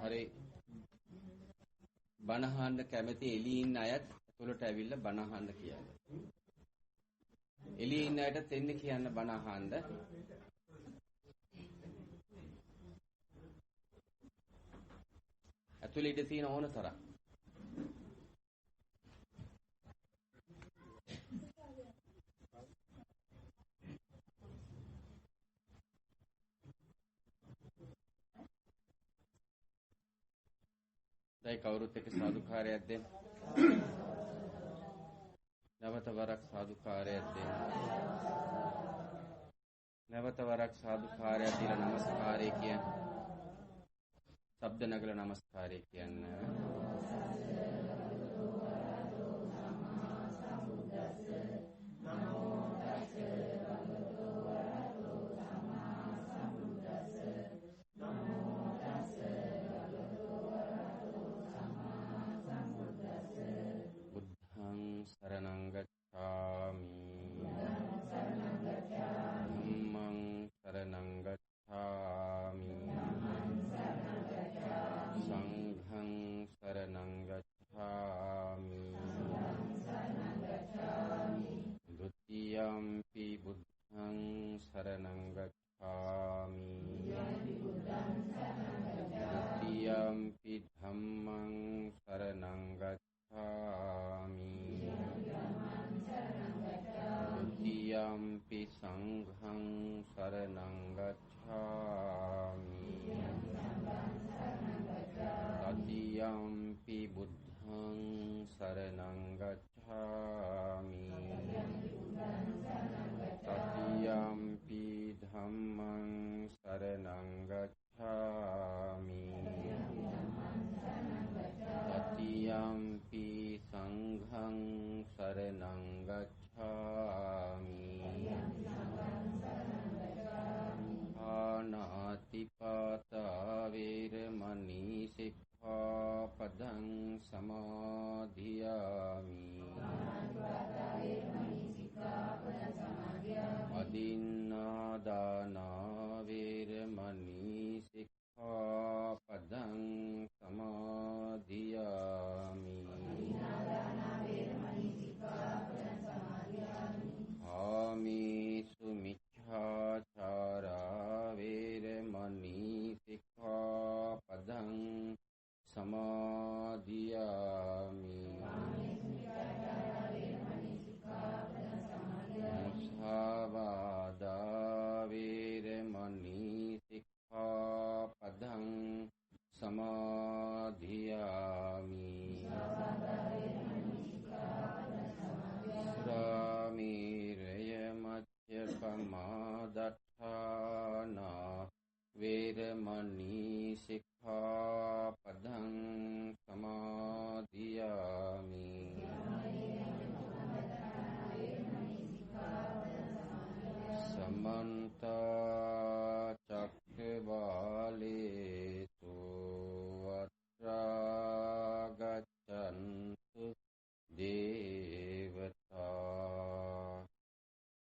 හරි බණහන්න කැමති එළියේ ඉන්න අයත් ඇතුළට ඇවිල්ලා බණහන්න කියන්න. එළියේ ඉන්න අයට දෙන්න කියන්න බණහන්න. ඇතුළේ ඉඳ තියෙන ඕන තරම්. දැන් කවුරුත් එක්ක සාදුකාරයක් දෙන්න. නැවත වරක් සාදුකාරයක් දෙන්න. නැවත වරක් සාදුකාරයක් දීලා নমස්කාරය කියන්න. ශබ්ද නගල নমස්කාරය කියන්න. शरणं गच्छामि धम्मं शरणं गच्छामि संघं शरणं गच्छामि द्वितीयंपि बुद्धं शरणं गच्छामि तृतीयंपि धम्मं शरणं गच्छामि द्वितीयंपि संघं शरणं गच्छामि तृतीयंपि बुद्धं शरणं गच्छामि तृतीयंपि धम्मं शरणं गच्छामि तृतीयंपि संघं शरणं गच्छामि पानातिपाता वैरमणि सिक्खापदं समाधियामि अदिन्नादाना वैरमणि सिक्खापदं समाधियामि कामेषु मिथ्याचारा वैरमणि सिक्खापदं समाधियामि मुसावादा वैरमणि सिक्खापदं समाधियामि सुरामेरयमद्यपमादत्थाना वैरमणि सिक्खापदं समाधियामि समन्ता चक्रवालेषु अत्रा गच्छन्तु देवता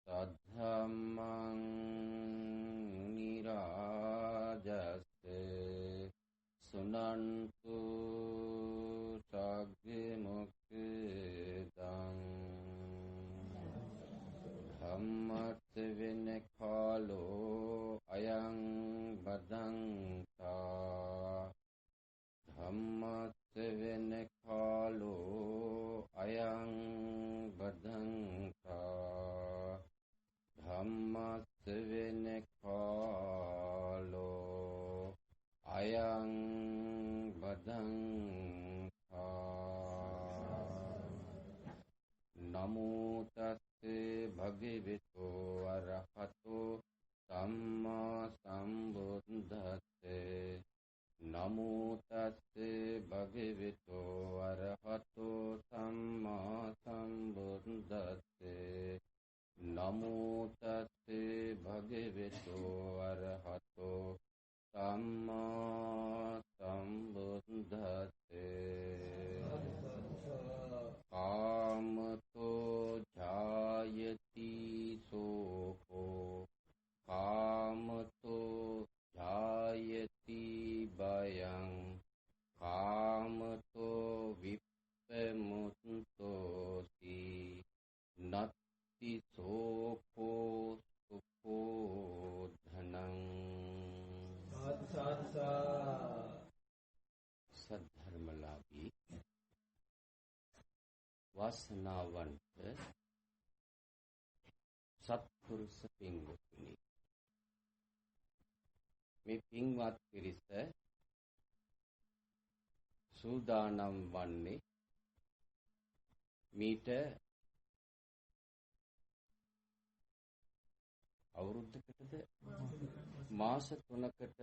तद्धम्मं निराजस्य सुनन्तु सग्मुक्तं धम्मत्वेन खालो अयं बदन्ता धम्मत्वेन खालो अयं बदन्ता धम्मत्वेन खालो अयं बदन्ता नमो तस्से भगवतो अरहतो सम्मा सम्बुद्धस्से नमो तस्से भगवतो अरहतो सम्मा सम्बुद्धस्से नमो तस्से भगवतो अरहतो වාසනාවන්ත සත්පුරුෂ පින්වතුනි, මේ පින්වත් පිරිස සූදානම් වන්නේ මීට අවුරුද්දකටද මාස 3කට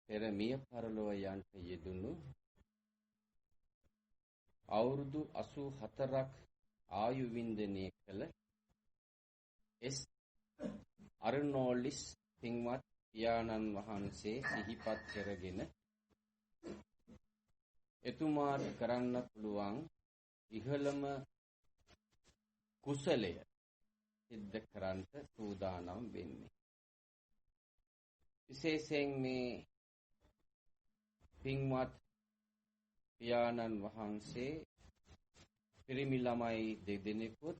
පෙර මිය පරලොව යන්ට යෙදුණු අවුරුදු 84ක් ආයු වින්දනය කළ එස් අරුණෝලිස් පින්වත් පියාණන් වහන්සේ සිහිපත් කරගෙන එතුමාට කරන්න පුළුවන් ඉහළම කුසලය සිද්ධ කරන්ට සූදානම් වෙන්නේ. විශේෂයෙන් මේ පින්වත් පියාණන් වහන්සේ පිරිමි ළමයි දෙදෙනෙකුත්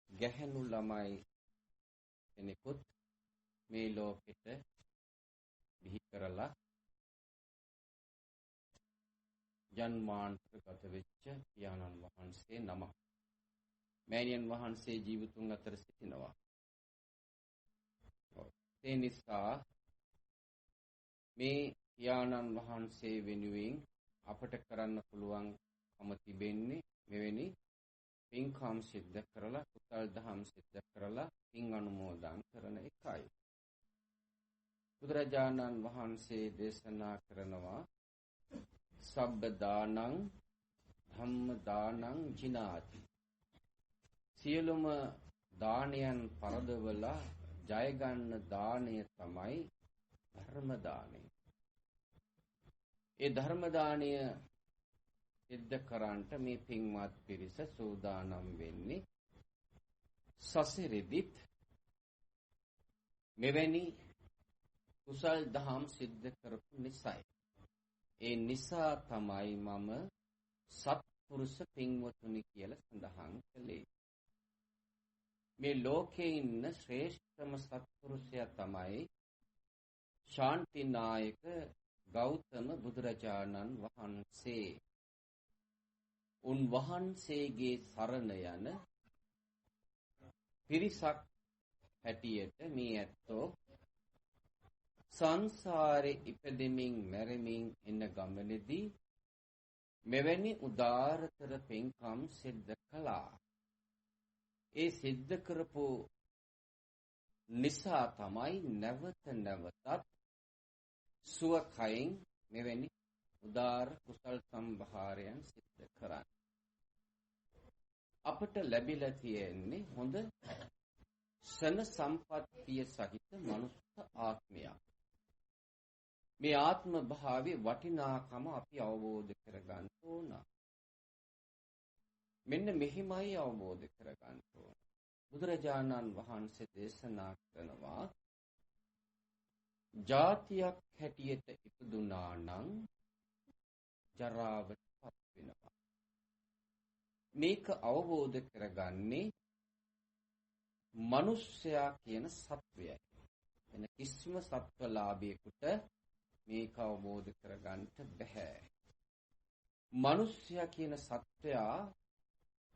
ගැහැණු ළමයි කෙනෙකුත් මේ ලෝකෙට බිහි කරලා ජන්මාන්තරගත වෙච්ච පියාණන් වහන්සේ නම. මෑණියන් වහන්සේ ජීවිතුන් අතර සිටිනවා. ඒ නිසා මේ පියාණන් වහන්සේ වෙනුවෙන් අපට කරන්න පුළුවන්කම තිබෙන්නේ මෙවැනි පින්කම් සිද්ධ කරලා කුසල් දහම් සිද්ධ කරලා පින් අනුමෝදන් කරන එකයි. බුදුරජාණන් වහන්සේ දේශනා කරනවා සබ්බ දානං ධම්ම දානං ජිනාති. සියලුම දානයන් පරදවලා ජය ගන්න දාණය තමයි ධර්ම දාණය. ඒ ධර්ම දාණය සිද්ධ කරන්නට මේ පින්වත් පිරිස සූදානම් වෙන්නේ සසරෙදිත් මෙවැනි කුසල් දහම් සිද්ධ කරපු නිසායි. ඒ නිසා තමයි මම සත්පුරුෂ පින්වතුනි කියලා සඳහන් කළේ. මේ ලෝකේ ඉන්න ශ්‍රේෂ්ඨම සත්පුරුෂයා තමයි ශාන්තිනායක ගෞතම බුදුරජාණන් වහන්සේ. උන්වහන්සේගේ සරණ යන පිරිසක් හැටියට මේ ඇත්තෝ සංසාරේ ඉපදෙමින් මැරෙමින් එන ගමනේදී මෙවැනි උදාරතර පින්කම් සිද්ධ කළා. ඒ සිද්ධ කරපු නිසා තමයි නැවත නැවතත් සුවකයෙන් මෙවැනි උදාර කුසල් සම්භාරයන් සිද්ධ කරන්නේ. අපට ලැබිලා තියෙන්නේ හොඳ ශන සම්පත්තිය සහිත මනුස්ස ආත්මයක්. මේ ආත්ම භාවයේ වටිනාකම අපි අවබෝධ කරගන්න ඕන. මෙන්න මෙහිමයි අවබෝධ කරගන්න ඕන. බුදුරජාණන් වහන්සේ දේශනා කරනවා ජාතියක් හැටියට ඉපදුනා නම් ජරාවටපත් වෙනවා. මේක අවබෝධ කරගන්නේ මිනිස්සයා කියන සත්වයයි. එන කිසිම සත්වලාභයකට මේක අවබෝධ කරගන්න බෑ. මිනිස්සයා කියන සත්වයා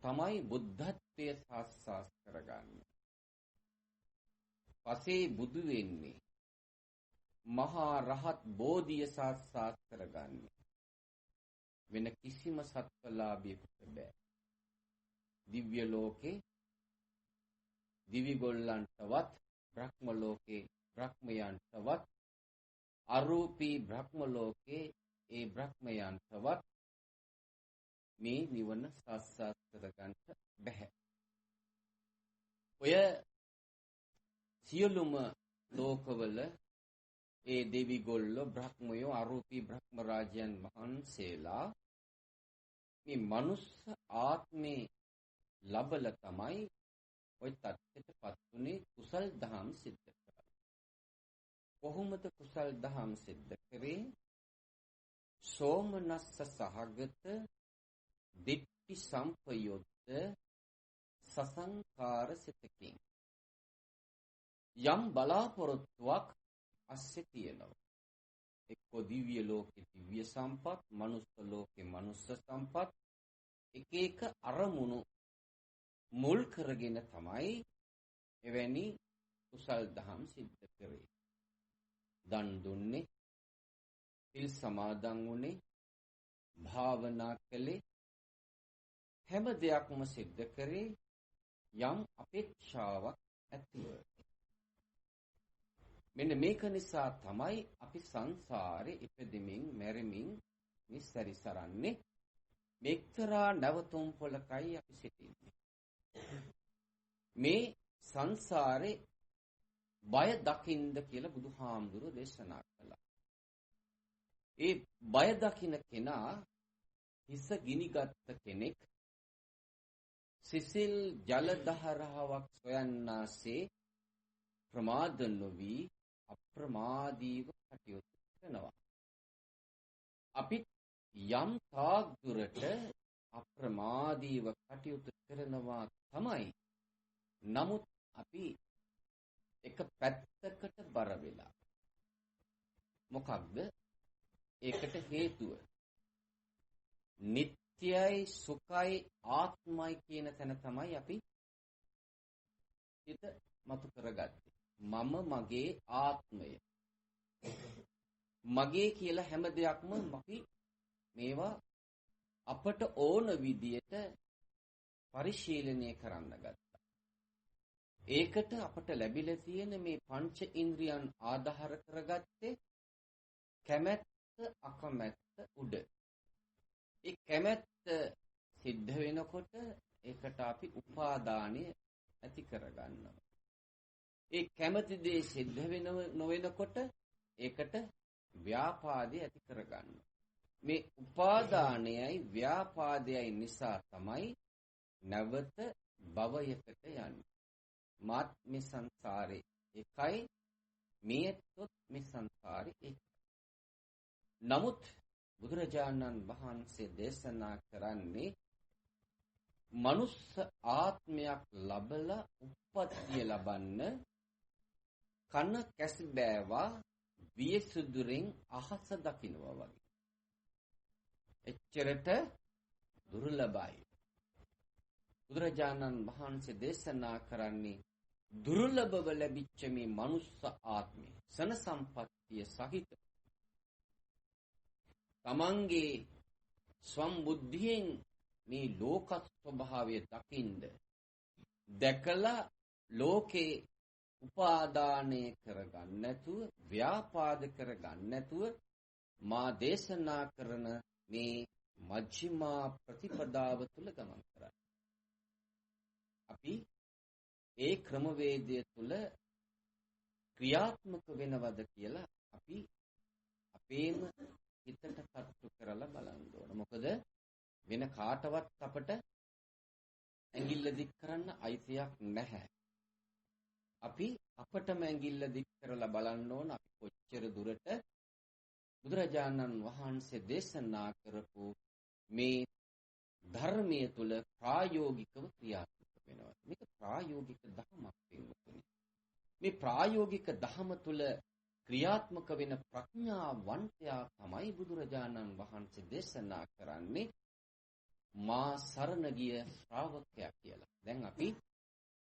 තමයි බුද්ධත්වයේ සාක්ෂාත් කරගන්නේ. පසේ බුදු වෙන්නේ. මහා රහත් බෝධිය සාක්ෂාත් කරගන්නේ. වෙන කිසිම සත්වලාභයකට බෑ. දිව්‍ය ලෝකේ දිවිගොල්ලන්ටවත් බ්‍රහ්ම ලෝකේ බ්‍රහ්මයන්ටවත් අරූපී බ්‍රහ්ම ලෝකේ ඒ බ්‍රහ්මයන්ටවත් මේ නිවන සාක්ෂාත් කරගන්න බැහැ. ඔය සියලුම ලෝකවල ඒ දෙවිගොල්ලෝ බ්‍රහ්මයෝ අරූපී බ්‍රහ්ම රාජයන් වහන්සේලා මේ මනුස්ස ආත්මේ ලබල තමයි ඔය තත්ත්වයටපත් උනේ කුසල් දහම් සිද්ධ කරලා. කොහොමද කුසල් දහම් සිද්ධ කරේ? සෝමනස්ස සහගත දිට්ඨි සම්පයුක්ත සසංකාර සිතකින් යම් බලාපොරොත්තුවක් අස්සේ තියෙනවා. එක්ක දිව්‍ය ලෝකේ දිව්‍ය සම්පත්, මනුස්ස ලෝකේ මනුස්ස සම්පත්, එක එක අරමුණු මුල් කරගෙන තමයි එවැනි කුසල් දහම් සිද්ධ කරේ. දන් දුන්නේ, පිල් සමාදන් වුණේ, භාවනා කළේ, හැම දෙයක්ම සිද්ධ කරේ යම් අපේක්ෂාවක් ඇතිව. මෙන්න මේක නිසා තමයි අපි සංසාරේ ඉපදෙමින් මැරෙමින් නිස්සරිසරන්නේ. මෙක්තරා නැවතුම් පොලකයි අපි සිටින්නේ. මේ සංසාරේ බය දකින්ද කියලා බුදුහාමුදුරුවෝ දේශනා කළා. ඒ බය දකින්න කෙනා හිස ගිනිගත් කෙනෙක්, සිසිල් ජල දහරාවක් සොයන්නාසේ ප්‍රමාද නොවි අප්‍රමාදීව කටයුතු කරනවා. අපි යම් තාක් දුරට අප්‍රමාදීව කටයුතු කරනවා තමයි. නමුත් අපි එක පැත්තකට බර වෙලා. මොකක්ද ඒකට හේතුව? නිට්ටයයි සුඛයි ආත්මයි කියන තැන තමයි අපි හිත මතු කරගත්තේ. මම මගේ ආත්මය. මගේ කියලා හැම දෙයක්ම අපි මේවා අපට ඕන විදියට පරිශීලනය කරන්න ගත්තා. ඒකට අපට ලැබිලා තියෙන මේ පංච ඉන්ද්‍රියන් ආධාර කරගත්තේ කැමැත්ත අකමැත්ත උඩ. ඒ කැමැත්ත සිද්ධ වෙනකොට ඒකට අපි උපාදානය ඇති කරගන්නවා. ඒ කැමැති දේ සිද්ධ නොවෙනකොට ඒකට ව්‍යාපාදය ඇති කරගන්නවා. මේ උපාදානයයි ව්‍යාපාදයයි නිසා තමයි නැවත භවයකට යන්නේ. මාත් මේ සංසාරේ එකයි, මේත් මේ සංසාරේ එකයි. නමුත් බුදුරජාණන් වහන්සේ දේශනා කරන්නේ මනුස්ස ආත්මයක් ලබලා උප්පත්තිය ලබන්න කන කැසිබෑවා වියසුදුරෙන් අහස දකින්නවා වගේ. එච්චරට දුර්ලභයි. බුදුරජාණන් වහන්සේ දේශනා කරන්නේ දුර්ලභව ලැබිච්ච මේ මනුස්ස ආත්මය සන සම්පත්තිය සහිත තමන්ගේ සම්බුද්ධියෙන් මේ ලෝක ස්වභාවය දකින්ද දැකලා ලෝකේ උපාදානය කරගන්න නැතුව ව්‍යාපාද කරගන්න නැතුව මා දේශනා කරන මේ මජ්ක්‍ධිමා ප්‍රතිපදාව තුල ගමන් කරන්නේ. අපි ඒ ක්‍රමවේදය තුල ක්‍රියාත්මක වෙනවද කියලා අපි අපේම හිතට තට්ටු කරලා බලන්න ඕන. මොකද වෙන කාටවත් අපට ඇඟිල්ල දික් කරන්න අයිතියක් නැහැ. අපි අපටම ඇඟිල්ල දික් කරලා බලන්න ඕන අපි කොච්චර දුරට බුදුරජාණන් වහන්සේ දේශනා කරපු මේ ධර්මයේ තුල ප්‍රායෝගිකව ක්‍රියාත්මක වෙනවා. මේක ප්‍රායෝගික ධර්මයක් වෙන්නේ. මේ ප්‍රායෝගික ධර්ම තුල ක්‍රියාත්මක වෙන ප්‍රඥාවන්තයා තමයි බුදුරජාණන් වහන්සේ දේශනා කරන්නේ මා සරණ ගිය ශ්‍රාවකයා කියලා. දැන් අපි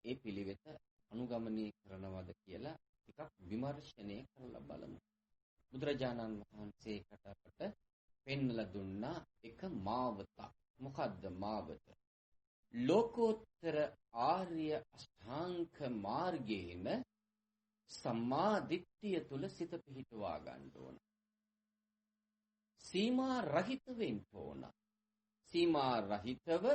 ඒ පිළිවෙත අනුගමනය කරනවද කියලා ටිකක් විමර්ශනය කරලා බලමු. බුදුරජාණන් වහන්සේකට අපට පෙන්වලා දුන්නා එක මාවතක්. මොකද්ද මාවත? ලෝකෝත්තර ආර්ය අෂ්ටාංග මාර්ගයේන සම්මා දිට්ඨිය තුල සිත පිහිටවා ගන්න ඕන. සීමා රහිත වෙන්න ඕන. සීමා රහිතව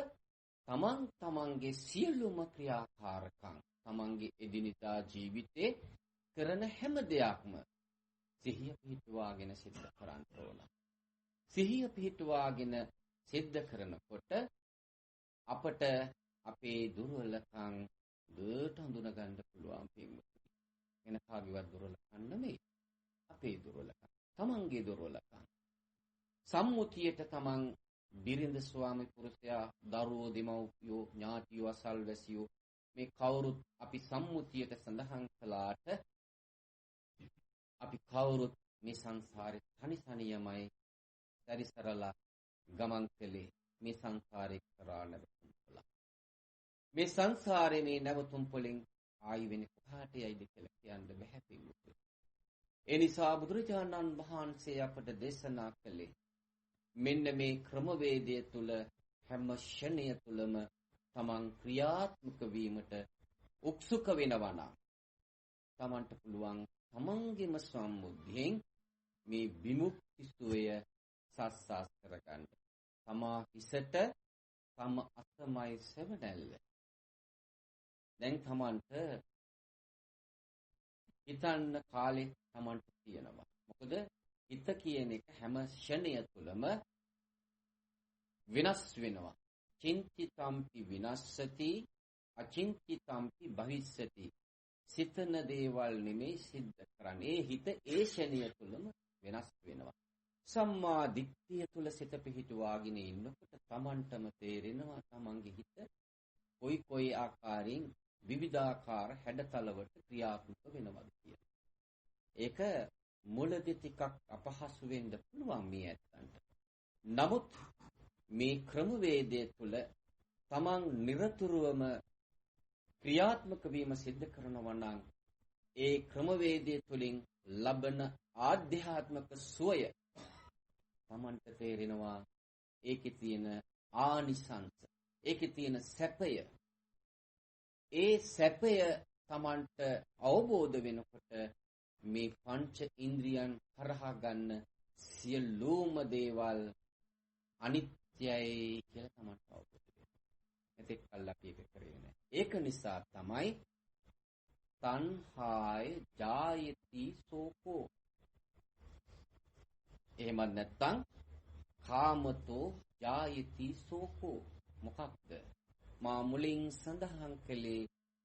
තමන්ගේ සියලුම ක්‍රියාකාරකම් තමන්ගේ එදිනෙදා ජීවිතේ කරන හැම දෙයක්ම සිහිය පිහිටුවාගෙන සිද්ධ කරන්න ඕන. සිහිය පිහිටුවාගෙන සිද්ධ කරනකොට අපට අපේ දුර්වලකම් දුරට හඳුනා ගන්න පුළුවන් පින්වතුනි. වෙන කාගේවත් දුර්වලකම් නෙමෙයි. අපේ දුර්වලකම්. තමන්ගේ දුර්වලකම්. සම්මුතියට තමන් බිරිඳ ස්වාමි පුරුෂයා දරුවෝ දෙමව්පියෝ ඥාතියෝ අසල්වැසියෝ මේ කවුරුත් අපි සම්මුතියට සඳහන් කළාට අපි කවුරුත් මේ සංසාරේ තනි තනියමයි සැරිසරලා ගමන් කළේ. මේ සංසාරේ කරා නැවතුම් කළා. මේ සංසාරේ මේ නැවතුම් වලින් ආයි වෙන කොහාට යයිද කියලා කියන්න බැහැ පිළිතුරු. ඒ නිසා බුදුරජාණන් වහන්සේ අපට දේශනා කළේ මෙන්න මේ ක්‍රමවේදය තුල හැම ක්ෂණය තුලම තමන් ක්‍රියාත්මක වීමට උත්සුක වෙනවා නම් තමන්ට පුළුවන් තමන්ගේම සම්මුතියෙන් මේ විමුක්ති සුවය සාක්ෂාත් කරගන්න. තමා හිසට තම අතමයි සෙවණැල්ල. දැන් තමන්ට හිතන්න කාලේ තමන්ට තියෙනවා. මොකද හිත කියන එක හැම ක්ෂණය තුළම වෙනස් වෙනවා. චින්තිතම්පි විනස්සති අචින්තිතම්පි භවිස්සති. සිතන දේවල් නෙමෙයි සිද්ධ කරන්නේ. ඒ හිත ඒ ක්ෂණය තුළම වෙනස් වෙනවා. සම්මා දිට්ඨිය තුල සිත පිහිටුවාගෙන ඉන්නකොට තමන්ටම තේරෙනවා තමන්ගේ හිත කොයි ආකාරයෙන් විවිධාකාර හැඩතලවලට ක්‍රියාත්මක වෙනවද කියලා. ඒක මුලදී ටිකක් අපහසු වෙන්න පුළුවන් මේ ඇත්තන්ට. නමුත් මේ ක්‍රමවේදය තුල තමන් නිරතුරුවම ක්‍රියාත්මක වීම සිද්ධ කරනවා නම් ඒ ක්‍රමවේදය තුලින් ලබන ආධ්‍යාත්මික සුවය තමන්ට තේරෙනවා. ඒකේ තියෙන ආනිසංස, ඒකේ තියෙන සැපය, ඒ සැපය තමන්ට අවබෝධ වෙනකොට මේ පංච ඉන්ද්‍රියන් හරහා ගන්න සියලුම දේවල් අනිත්‍යයි කියලා තමන්ට අවබෝධ වෙනවා. ඒකත් කල්ලාපි එක කරේ නෑ. ඒක නිසා තමයි තණ්හාය ජායති සෝකෝ. එහෙම නැත්නම් කාමතෝ ජායති සෝකෝ. මොකක්ද? මා මුලින් සඳහන් කළේ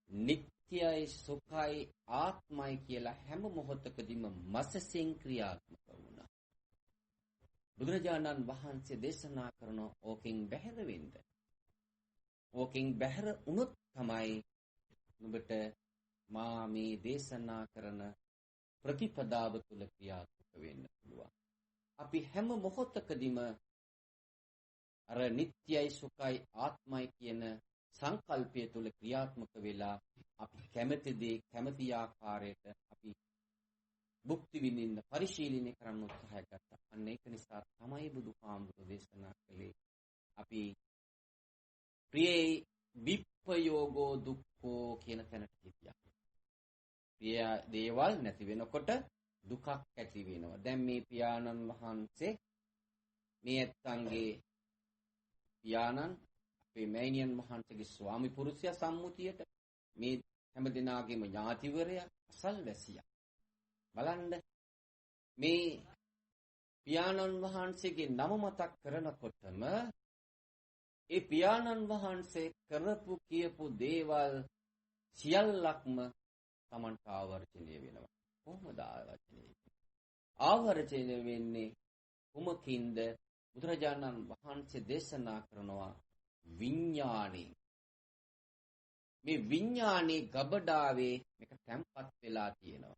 නිට්ටයයි සුඛයි ආත්මයි කියලා හැම මොහොතකදීම මසසින් ක්‍රියාත්මක වුණා. බුදුරජාණන් වහන්සේ දේශනා කරන ඕකෙන් බැහැර වෙන්න. ඕකෙන් බැහැර වුණොත් තමයි නුඹට මා මේ දේශනා කරන ප්‍රතිපදාව තුල ක්‍රියාත්මක වෙන්න පුළුවන්. අපි හැම මොහොතකදීම අර නිට්ටයයි සුඛයි ආත්මයි කියන සංකල්පය තුල ක්‍රියාත්මක වෙලා අපි කැමති දේ කැමති ආකාරයට අපි භුක්ති විඳින්න පරිශීලනය කරන්න උත්සාහ ගත්තා. අන්න ඒක නිසා තමයි බුදුහාමුදුරේ දේශනා කළේ අපි ප්‍රියේ විප්පයෝගෝ දුක්ඛෝ කියන තැනට හිටියා. ප්‍රිය දේවල් නැති වෙනකොට දුකක් ඇති වෙනවා. දැන් මේ පියාණන් වහන්සේ මේ ඇත්තන්ගේ පියාණන් අපේ මෑණියන් වහන්සේගේ ස්වාමි පුරුෂයා සම්මුතියට මේ හැම දිනාගේම ඥාතිවරයා අසල්වැසියා. බලන්න මේ පියාණන් වහන්සේගේ නම මතක් කරනකොටම ඒ පියාණන් වහන්සේ කරපු කියපු දේවල් සියල්ලක්ම Tamanට ආවර්ජනය වෙනවා. කොහොමද ආවර්ජනය වෙන්නේ? කුමකින්ද? බුදුරජාණන් වහන්සේ දේශනා කරනවා විඥාණය. මේ විඥානේ ගබඩාවේ මේක තැම්පත් වෙලා තියෙනවා.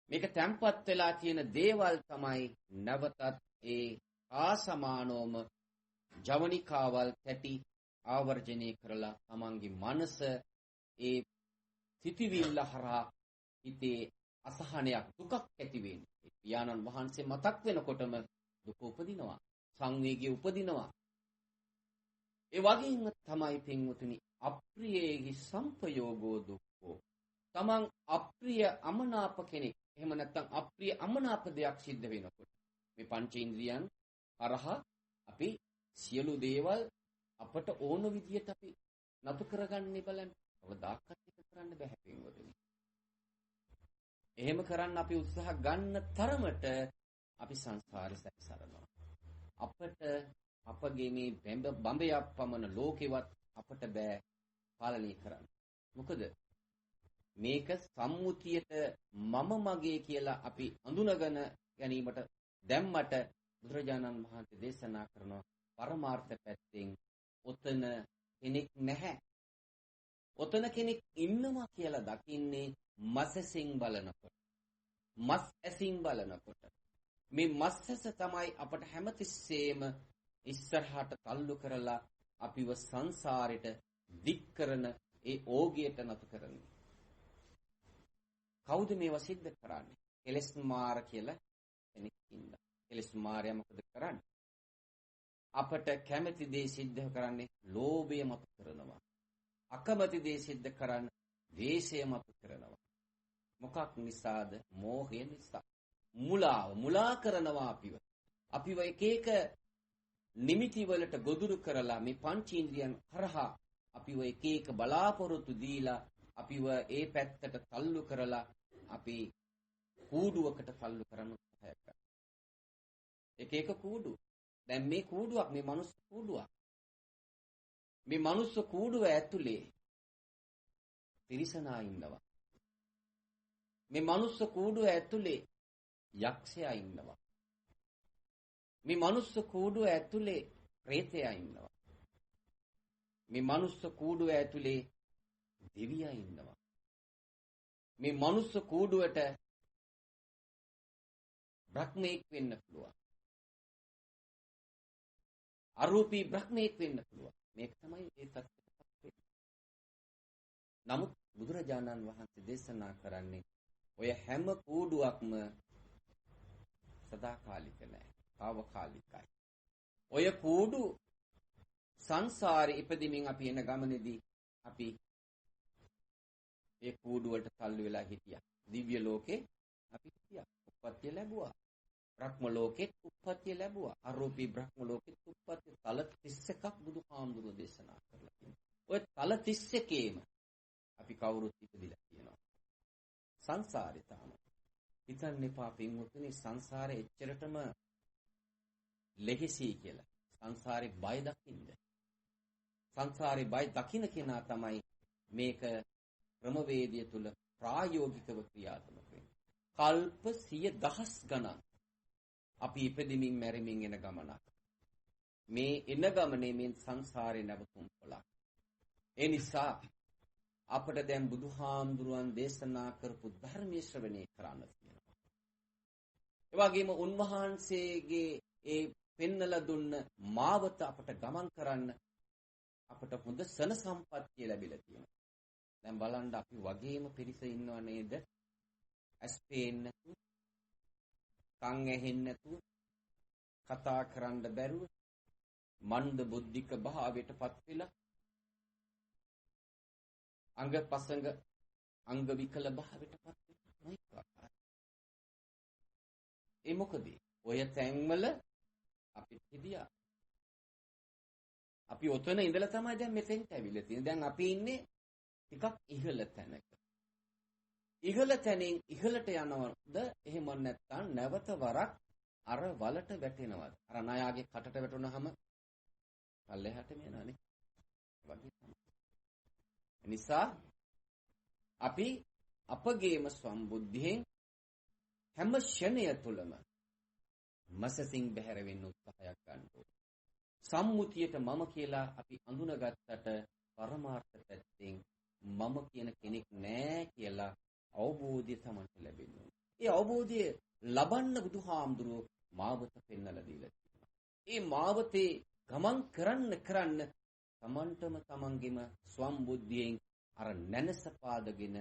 මේක තැම්පත් වෙලා තියෙන දේවල් තමයි නැවතත් ඒ ආසමානෝම ජවනිකාවල් තැටි ආවර්ජනය කරලා තමන්ගේ මනස ඒ සිටිවිල්ල හරහා හිතේ අසහනයක් දුකක් ඇති වෙන්නේ. පියාණන් වහන්සේ මතක් වෙනකොටම දුක උපදිනවා, සංවේගය උපදිනවා. ඒ වගේම තමයි පින්වතුනි අප්‍රියේහි සංපයෝගෝ දුක්ඛෝ. තමන් අප්‍රිය අමනාප කෙනෙක්, එහෙම නැත්නම් අප්‍රිය අමනාප දෙයක් සිද්ධ වෙනකොට මේ පංචේන්ද්‍රියන් හරහා අපි සියලු දේවල් අපට ඕන විදියට අපි නතු කරගන්නේ බලන්න. කවදාකවත් ඒක කරන්න බෑ පින්වතුනි. එහෙම කරන්න අපි උත්සාහ ගන්න තරමට අපි සංසාරේ සැරිසරනවා. අපට අපගේ මේ බඹයක් පමණ ලෝකෙවත් අපට බෑ පාලනය කරන්න. මොකද මේක සම්මුතියට මම මගේ කියලා අපි අඳුනගෙන ගැනීමට දැම්මට බුදුරජාණන් වහන්සේ දේශනා කරන පරමාර්ථ පැත්තෙන් ඔතන කෙනෙක් නැහැ. ඔතන කෙනෙක් ඉන්නවා කියලා දකින්නේ මසසින් බලනකොට. මස් ඇසින් බලනකොට. මේ මස් ඇස තමයි අපට හැමතිස්සෙම ඉස්සරහට තල්ලු කරලා අපිව සංසාරෙට දික් කරන ඒ ඕගියට නතු කරන්නේ. කවුද මේවා සිද්ධ කරන්නේ? කෙලෙස් මාර කියලා කෙනෙක් ඉන්නවා. කෙලෙස් මාරයා මොකද කරන්නේ? අපට කැමති දේ සිද්ධ කරන්නේ ලෝභය මත කරනවා. අකමැති දේ සිද්ධ කරන්නේ ද්වේෂය මත කරනවා. මොකක් නිසාද? මෝහය නිසා. මුලා කරනවා අපිව. අපිව එක එක නිමිති වලට ගොදුරු කරලා මේ පංචේන්ද්‍රියන් කරහා අපිව එක එක බලාපොරොත්තු දීලා අපිව ඒ පැත්තට තල්ලු කරලා අපි කූඩුවකට තල්ලු කරන්න උත්සාහ කරනවා. එක එක කූඩු. දැන් මේ කූඩුවක් මේ මනුස්ස කූඩුවක්. මේ මනුස්ස කූඩුව ඇතුලේ තිරිසනා ඉන්නවා. මේ මනුස්ස කූඩුව ඇතුලේ යක්ෂයා ඉන්නවා. මේ මනුස්ස කූඩුව ඇතුලේ ප්‍රේතයා ඉන්නවා. මේ මනුස්ස කූඩුව ඇතුලේ දෙවියා ඉන්නවා. මේ මනුස්ස කූඩුවට බ්‍රහ්මෙක් වෙන්න පුළුවන්. අරූපී බ්‍රහ්මෙක් වෙන්න පුළුවන්. මේක තමයි ඒ තත්ත්වයටපත් වෙන්නේ. නමුත් බුදුරජාණන් වහන්සේ දේශනා කරන්නේ ඔය හැම කූඩුවක්ම සදාකාලික නෑ. తాවකාලිකයි. ඔය කූඩු සංසාරේ ඉපදෙමින් අපි එන ගමනේදී අපි ඒ කූඩු වලට තල්ලු වෙලා හිටියා. දිව්‍ය ලෝකේ අපි හිටියා. උප්පත්තිය ලැබුවා. බ්‍රහ්ම ලෝකෙත් උප්පත්තිය ලැබුවා. අරූපී බ්‍රහ්ම ලෝකෙත් උප්පත්තිය තල 31ක් බුදුහාමුදුරුවෝ දේශනා කරලා තියෙනවා. ඔය තල 31ේම අපි කවුරුත් ඉපදිලා තියෙනවා. සංසාරේ තාම. හිතන්න එපා පින්වතුනි සංසාරේ එච්චරටම ලෙහෙසි කියලා. සංසාරේ බය දකින්න. සංසාරේ බය දකින්න කෙනා තමයි මේක ක්‍රමවේදය තුල ප්‍රායෝගිකව ක්‍රියාත්මක වෙන්නේ. කල්ප 100,000 ගණන් අපි ඉපදෙමින් මැරෙමින් එන ගමනක්. මේ එන ගමනේ මේ සංසාරේ නැවතුම් පොළක්. ඒ නිසා අපට දැන් බුදුහාමුදුරුවන් දේශනා කරපු ධර්මයේ ශ්‍රවණය කරන්න තියෙනවා. ඒ වගේම උන්වහන්සේගේ ඒ පෙන්නලා දුන්න මාවත අපට ගමන් කරන්න අපට හොඳ සන සම්පත්තිය ලැබිලා තියෙනවා. දැන් බලන්න අපි වගේම පිරිස ඉන්නව නේද? ඇස් පේන්නේ නැතුව, කන් ඇහෙන්නේ නැතුව, කතා කරන්න බැරුව, මන්ද බුද්ධික භාවයටපත් වෙලා, අංග පසංග අංග විකල භාවයටපත් වෙලා. ඒ මොකද? ඔය තැන්වල අපි හිටියා. අපි ඔතන ඉඳලා තමයි දැන් මෙතෙන්ට ඇවිල්ලා තියෙන්නේ. දැන් අපි ඉන්නේ ටිකක් ඉහළ තැනක. ඉහළ තැනින් ඉහළට යනවද? එහෙම නැත්නම් නැවත වරක් අර වලට වැටෙනවද? අර ණයාගේ කටට වැටුනහම පල්ලෙහාට යනවානේ. වගේ තමයි. නිසා අපි අපගේම සම්බුද්ධියෙන් හැම ක්ෂණය තුළම මසසින් බැහැර වෙන්න උත්සාහයක් ගන්න ඕනේ. සම්මුතියට මම කියලා අපි අඳුනගත්තට පරමාර්ථ පැත්තෙන් මම කියන කෙනෙක් නෑ කියලා අවබෝධය තමයි ලැබෙන්නේ. ඒ අවබෝධය ලබන්න බුදුහාමුදුරුවෝ මාවත පෙන්වලා දීලා තියෙනවා. ඒ මාවතේ ගමන් කරන්න තමන්ටම තමන්ගේම ස්වම්බුද්ධියෙන් අර නැනස පාදගෙන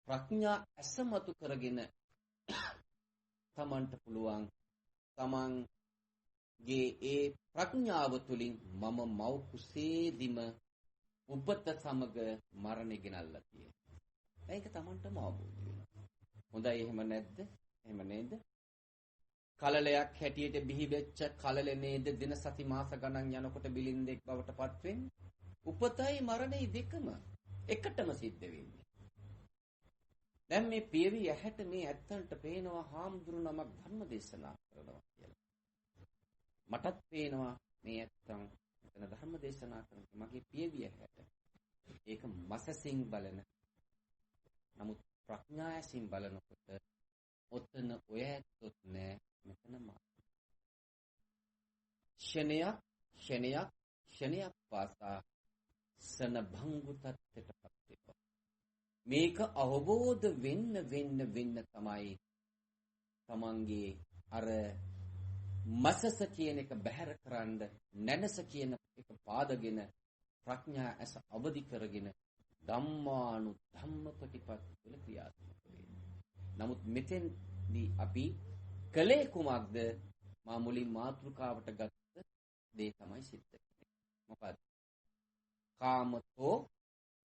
ප්‍රඥා ඇසමතු කරගෙන තමන්ට පුළුවන් තමන්ගේ ඒ ප්‍රඥාව තුළින් මම මව් කුසේදීම උපත සමග මරණය ගෙනල්ලා තියෙනවා. ඒක තමන්ටම අවබෝධ වෙනවා. හොඳයි එහෙම නැද්ද? එහෙම නේද? කලලයක් හැටියට බිහි වෙච්ච කලල නේද දින සති මාස ගණන් යනකොට බිලින්දෙක් බවට පත් වෙන්නේ. උපතයි මරණයි දෙකම එකටම සිද්ධ වෙන්නේ. දැන් මේ පියවි ඇහැට මේ ඇත්තන්ට පේනවා හාමුදුරු නමක් ධර්ම දේශනා කරනවා කියලා. මටත් පේනවා මේ ඇත්තන් මෙතන ධර්ම දේශනා කරනවා මගේ පියවි ඇහැට. ඒක මසසින් බලන. නමුත් ප්‍රඥාසින් බලනකොට ඔතන ඔය ඇත්තොත් නෑ මෙතන මා. ක්ෂණයක් පාසා සන භංගු තත්ත්වයටපත් වෙනවා. මේක අවබෝධ වෙන්න තමයි තමන්ගේ අර මසස කියන එක බැහැර කරන්න නැනස කියන එක පාදගෙන ප්‍රඥා ඇස අවදි කරගෙන ධම්මානු ධම්ම ප්‍රතිපatti වල ක්‍රියාත්මක වෙන්නේ. නමුත් මෙතෙන්දී අපි කලේ කුමක්ද? මා මුලින් මාතෘකාවට ගත්ත දේ තමයි සිද්ධ වෙන්නේ. මොකද? කාමතෝ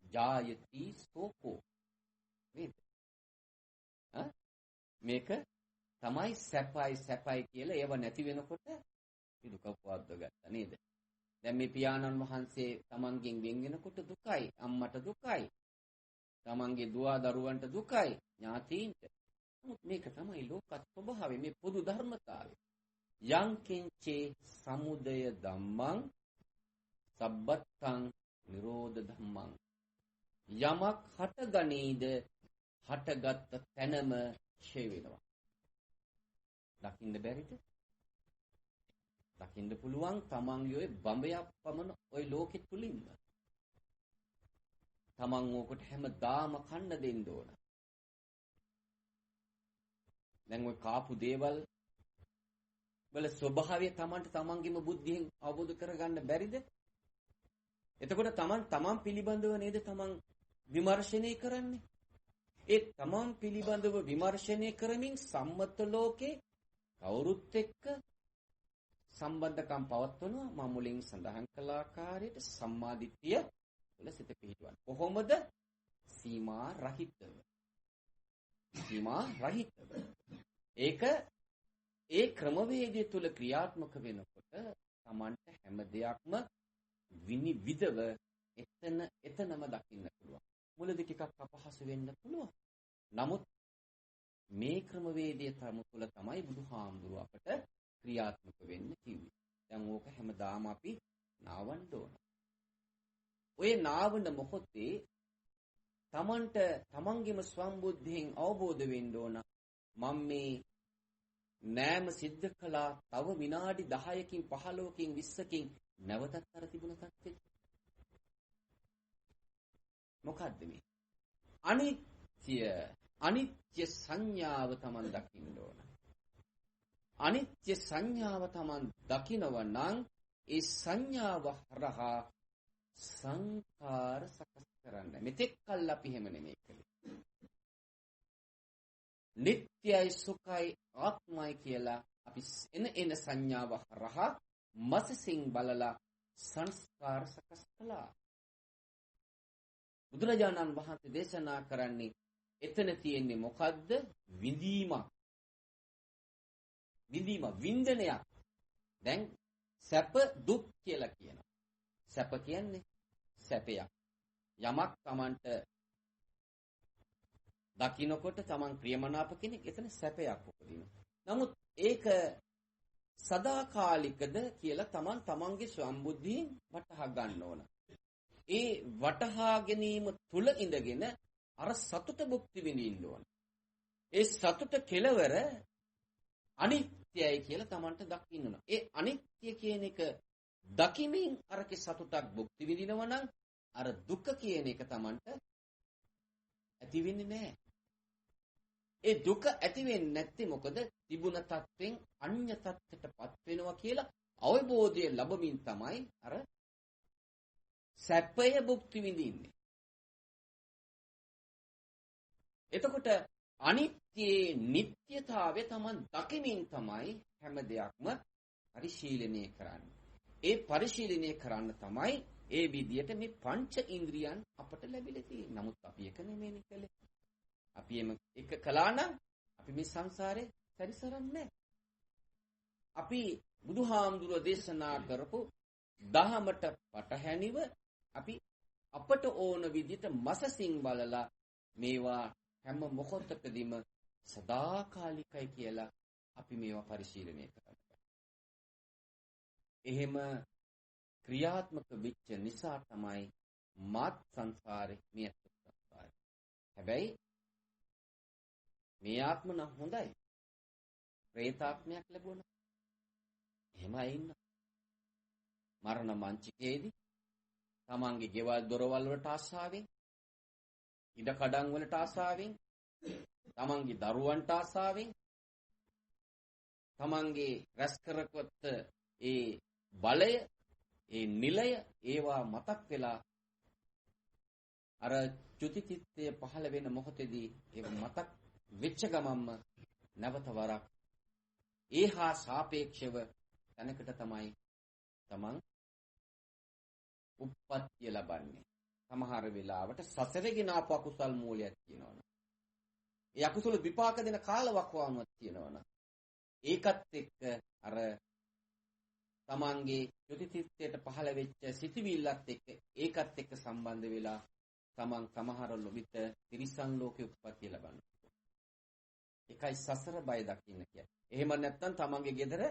ජායති සෝකෝ. මේක තමයි සැපයි කියලා ඒව නැති වෙනකොට දුක උපද්දව ගත්තා නේද? දැන් මේ පියාණන් වහන්සේ තමන්ගෙන් වෙන් වෙනකොට දුකයි, අම්මට දුකයි, තමන්ගේ දුව දරුවන්ට දුකයි, ඥාතීන්ට. මේක තමයි ලෝක ස්වභාවය, මේ පොදු ධර්මතාවය. යං කිංචේ සමුදය ධම්මං සබ්බත්තං නිරෝධ ධම්මං. යමක් හටගනීද හටගත් තැනම ක්ෂය වෙනවා. දකින්න බැරිද? දකින්න පුළුවන් තමන්ගේ ඔය බඹයක් පමණ ඔය ලෝකෙ තුලින්ම. තමන් ඕකට හැමදාම කන්න දෙන්න ඕන. දැන් ඔය කාපු දේවල් වල ස්වභාවය තමන්ට තමන්ගේම බුද්ධියෙන් අවබෝධ කරගන්න බැරිද? එතකොට තමන් පිළිබඳව නේද තමන් විමර්ශනය කරන්නේ? ඒ තමන් පිළිබඳව විමර්ශනය කරමින් සම්මත ලෝකේ කවුරුත් එක්ක සම්බන්ධකම් පවත්වනවා. මම මුලින් සඳහන් කළ ආකාරයට සම්මාදිට්ඨිය වල සිත පිහිටවන්න. කොහොමද? සීමා රහිතව. සීමා රහිතව. ඒක ඒ ක්‍රමවේදය තුල ක්‍රියාත්මක වෙනකොට තමන්ට හැම දෙයක්ම විනිවිදව එතනම දකින්න පුළුවන්. මුලදී ටිකක් අපහසු වෙන්න පුළුවන්. නමුත් මේ ක්‍රමවේදය තුල තමයි බුදුහාමුදුරුව අපට ක්‍රියාත්මක වෙන්න කිව්වේ. දැන් ඕක හැමදාම අපි නාවන්න ඕන. ඔය නාවන මොහොතේ තමන්ට තමන්ගේම ස්වම්බුද්ධියෙන් අවබෝධ වෙන්න ඕන මම මේ නෑම සිද්ධ කළා තව විනාඩි 10කින් 15කින් 20කින් නැවතත් අර තිබුණ තත්ත්වෙට. මොකද්ද මේ? අනිත්‍ය සංඥාව තමන් දකින්න ඕන. අනිත්‍ය සංඥාව තමන් දකිනව නම් ඒ සංඥාව හරහා සංකාර සකස් කරන්න. මෙතෙක් කල් අපි හැම නෙමෙයි කළේ. නිට්ටයයි සුඛයි ආත්මයි කියලා අපි එන සංඥාව හරහා මසසින් බලලා සංස්කාර සකස් කළා. බුදුරජාණන් වහන්සේ දේශනා කරන්නේ එතන තියෙන්නේ මොකද්ද? විඳීමක්. වින්දනයක්. දැන් සැප දුක් කියලා කියනවා. සැප කියන්නේ සැපයක්. යමක් Tamanට දකින්නකොට Taman ප්‍රියමනාප කෙනෙක් එතන සැපයක් උපදිනවා. නමුත් ඒක සදාකාලිකද කියලා Tamanගේ සම්බුද්ධියෙන් වටහා ගන්න ඕන. ඒ වටහා ගැනීම තුල ඉඳගෙන අර සතුට භුක්ති විඳින්න ඕන. ඒ සතුට කෙලවර අනිත්‍යයි කියලා Tamanට දකින්න ඕන. ඒ අනිත්‍ය කියන එක දකිමින් අරකේ සතුටක් භුක්ති විඳිනවා නම් අර දුක කියන එක Tamanට ඇති වෙන්නේ නැහැ. ඒ දුක ඇති වෙන්නේ නැත්තේ මොකද? තිබුණ තත්වෙන් අන්‍ය තත්ත්වයටපත් වෙනවා කියලා අවබෝධය ලැබමින් තමයි අර සැපය භුක්ති විඳින්නේ. එතකොට අනිත්‍යයේ නිට්ටයතාවය Taman දකිමින් තමයි හැම දෙයක්ම පරිශීලනය කරන්නේ. ඒ පරිශීලනය කරන්න තමයි ඒ විදියට මේ පංච ඉන්ද්‍රියන් අපට ලැබිලා තියෙන්නේ. නමුත් අපි එක නෙමෙයි කළේ. අපි එක කළා නම් අපි මේ සංසාරේ සැරිසරන්නේ නැහැ. අපි බුදුහාමුදුරුවෝ දේශනා කරපු දහමට පටහැනිව අපි අපට ඕන විදිහට මසසින් බලලා මේවා හැම මොහොතකදීම සදාකාලිකයි කියලා අපි මේවා පරිශීලනය කරනවා. එහෙම ක්‍රියාත්මක වෙච්ච නිසා තමයි මාත් සංසාරේ මේ සංසාරේ. හැබැයි මේ ආත්ම නම් හොඳයි. ප්‍රේතාත්මයක් ලැබුණා. එහෙම ඉන්න. මරණ මංචකයේදී තමන්ගේ ගෙවල් දොරවල් වලට ආසාවෙන්, ඉඩ කඩම් වලට ආසාවෙන්, තමන්ගේ දරුවන්ට ආසාවෙන් තමන්ගේ රැස් කරගත්ත ඒ බලය, ඒ නිලය ඒවා මතක් වෙලා අර චුතිචිත්තය පහළ වෙන මොහොතේදී ඒක මතක් වෙච්ච ගමන්ම නැවත වරක් ඒහා සාපේක්ෂව තැනකට තමයි තමන් උප්පත්තිය ලබන්නේ. සමහර වෙලාවට සසරේගෙන ආපු අකුසල් මූලයක් තියෙනවනේ. ඒ අකුසල විපාක දෙන කාලවකවානුවක් තියෙනවනේ. ඒකත් එක්ක අර තමන්ගේ චුතිචිත්තයට පහළ වෙච්ච සිතිවිල්ලත් එක්ක ඒකත් එක්ක සම්බන්ධ වෙලා තමන් සමහර විට තිරිසන් ලෝකේ උප්පත්තිය ලබනවා. ඒකයි සසර බය දකින්න කියන්නේ. එහෙම නැත්නම් තමන්ගේ ගෙදර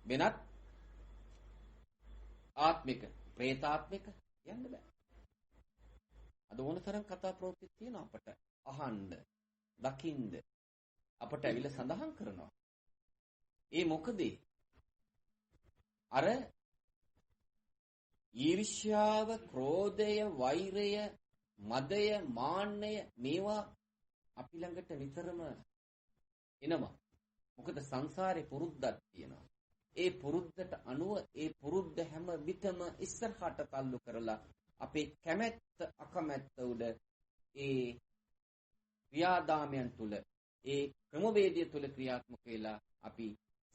වෙනත් ආත්මික, പ്രേතාත්මික යන්න බෑ. අද ඕනතරම් කතා ප්‍රවෘත්ති තියෙනවා අපට අහන්න, දකින්න අපට ඇවිල්ලා සඳහන් කරනවා. ඒ මොකද අර ඊර්ෂ්‍යාව, ක්‍රෝධය, වෛරය, මදය, මාන්නය මේවා අපි ළඟට නිතරම එනවා. මොකද සංසාරේ පුරුද්දක් තියෙනවා. ඒ පුරුද්දට අනුව ඒ පුරුද්ද හැම විටම ඉස්සරහට තල්ලු කරලා අපේ කැමැත්ත අකමැත්ත උඩ ඒ ක්‍රියාදාමයන් තුල ඒ ක්‍රමවේදය තුල ක්‍රියාත්මක වෙලා අපි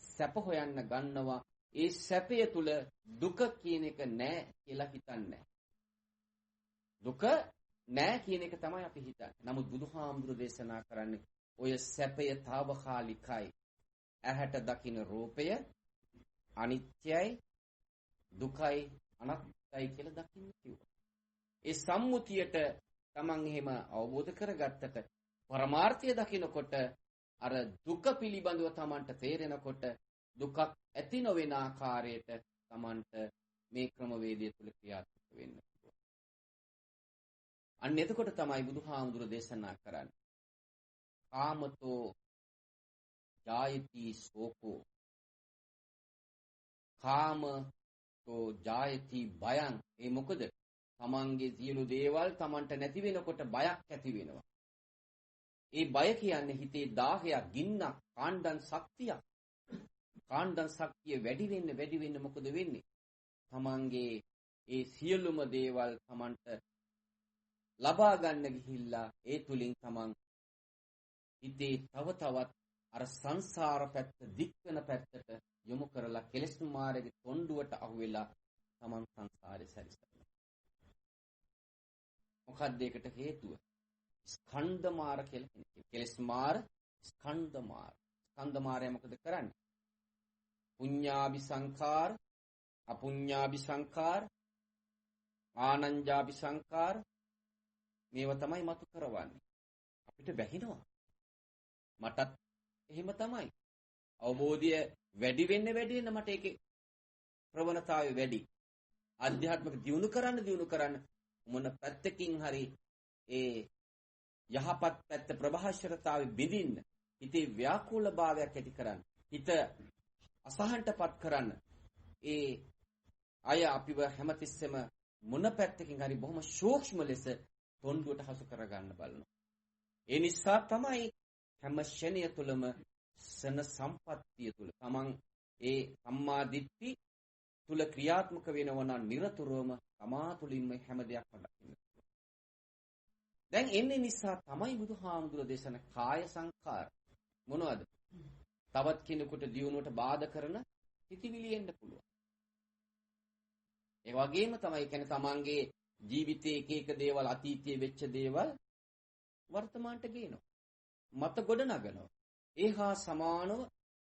සැප හොයන්න ගන්නවා. ඒ සැපය තුල දුක කියන එක නැහැ කියලා හිතන්නේ. දුක නැහැ කියන එක තමයි අපි හිතන්නේ. නමුත් බුදුහාමුදුරු දේශනා කරන්නේ ඔය සැපය తాවකාලිකයි. ඇහැට දකින්න රූපය අනිත්‍යයි, දුකයි, අනාත්මයි කියලා දකින්න කිව්වා. ඒ සම්මුතියට Taman එහෙම අවබෝධ කරගත්තට පරමාර්ථය දකිනකොට අර දුක පිළිබඳව Tamanට තේරෙනකොට දුකක් ඇති නොවන ආකාරයට Tamanට මේ ක්‍රමවේදය තුල ක්‍රියාත්මක වෙන්න පුළුවන්. අන්න එතකොට තමයි බුදුහාමුදුර දේශනා කරන්නේ. කාමතෝ ජායති සෝකෝ. කාමතෝ ජායති භයං. ඒ මොකද? Tamanගේ සියලු දේවල් Tamanට නැති වෙනකොට බයක් ඇති වෙනවා. ඒ බය කියන්නේ හිතේ දාහයක්, ගින්නක්, කාණ්ඩන් ශක්තියක්. කාණ්ඩන් ශක්තිය වැඩි වෙන්න මොකද වෙන්නේ? තමන්ගේ ඒ සියලුම දේවල් තමන්ට ලබා ගන්න ගිහිල්ලා ඒ තුලින් තමන් හිතේ තව තවත් අර සංසාර පැත්ත දික් වෙන පැත්තට යොමු කරලා කෙලෙස් මාර්ගයේ තොණ්ඩුවට අහු වෙලා තමන් සංසාරේ සැරිසරනවා. මොකක්ද ඒකට හේතුව? ස්කන්ධ මාර කියලා කියනවා. කෙලෙස් මාර, ස්කන්ධ මාර. ස්කන්ධ මාරය මොකද කරන්නේ? පුඤ්ඤාභි සංඛාර, අපුඤ්ඤාභි සංඛාර, ආනංජාභි සංඛාර මේවා තමයි මතු කරවන්නේ. අපිට බැහැිනවා. මටත් එහෙම තමයි. අවබෝධය වැඩි වෙන්න මට ඒකේ ප්‍රවණතාවය වැඩි. ආධ්‍යාත්මික දියුණු කරන්න මොන පැත්තකින් හරි ඒ යහපත් පැත්ත ප්‍රභාෂරතාවය බිඳින්න, හිතේ ව්‍යාකූල භාවයක් ඇති කරන්න, හිත අසහනටපත් කරන්න ඒ අය අපිව හැමතිස්සෙම මොන පැත්තකින් හරි බොහොම සූක්ෂම ලෙස තොණ්ඩුවට හසු කරගන්න බලනවා. ඒ නිසා තමයි හැම ක්ෂණය තුළම සන සම්පත්තිය තුළ තමන් ඒ සම්මා දිට්ඨි තුල ක්‍රියාත්මක වෙනවා නම් නිරතුරුවම තමා තුළින්ම හැම දෙයක්ම දකින්න. දැන් එන්නේ නිසා තමයි බුදුහාමුදුර දේශන කාය සංඛාර මොනවද? තවත් කෙනෙකුට දියුණුවට බාධා කරන හිතවිලි එන්න පුළුවන්. ඒ වගේම තමයි කියන්නේ තමන්ගේ ජීවිතයේ එක දේවල් අතීතයේ වෙච්ච දේවල් වර්තමානට ගේනවා. මත ගොඩ නගනවා. ඒහා සමානව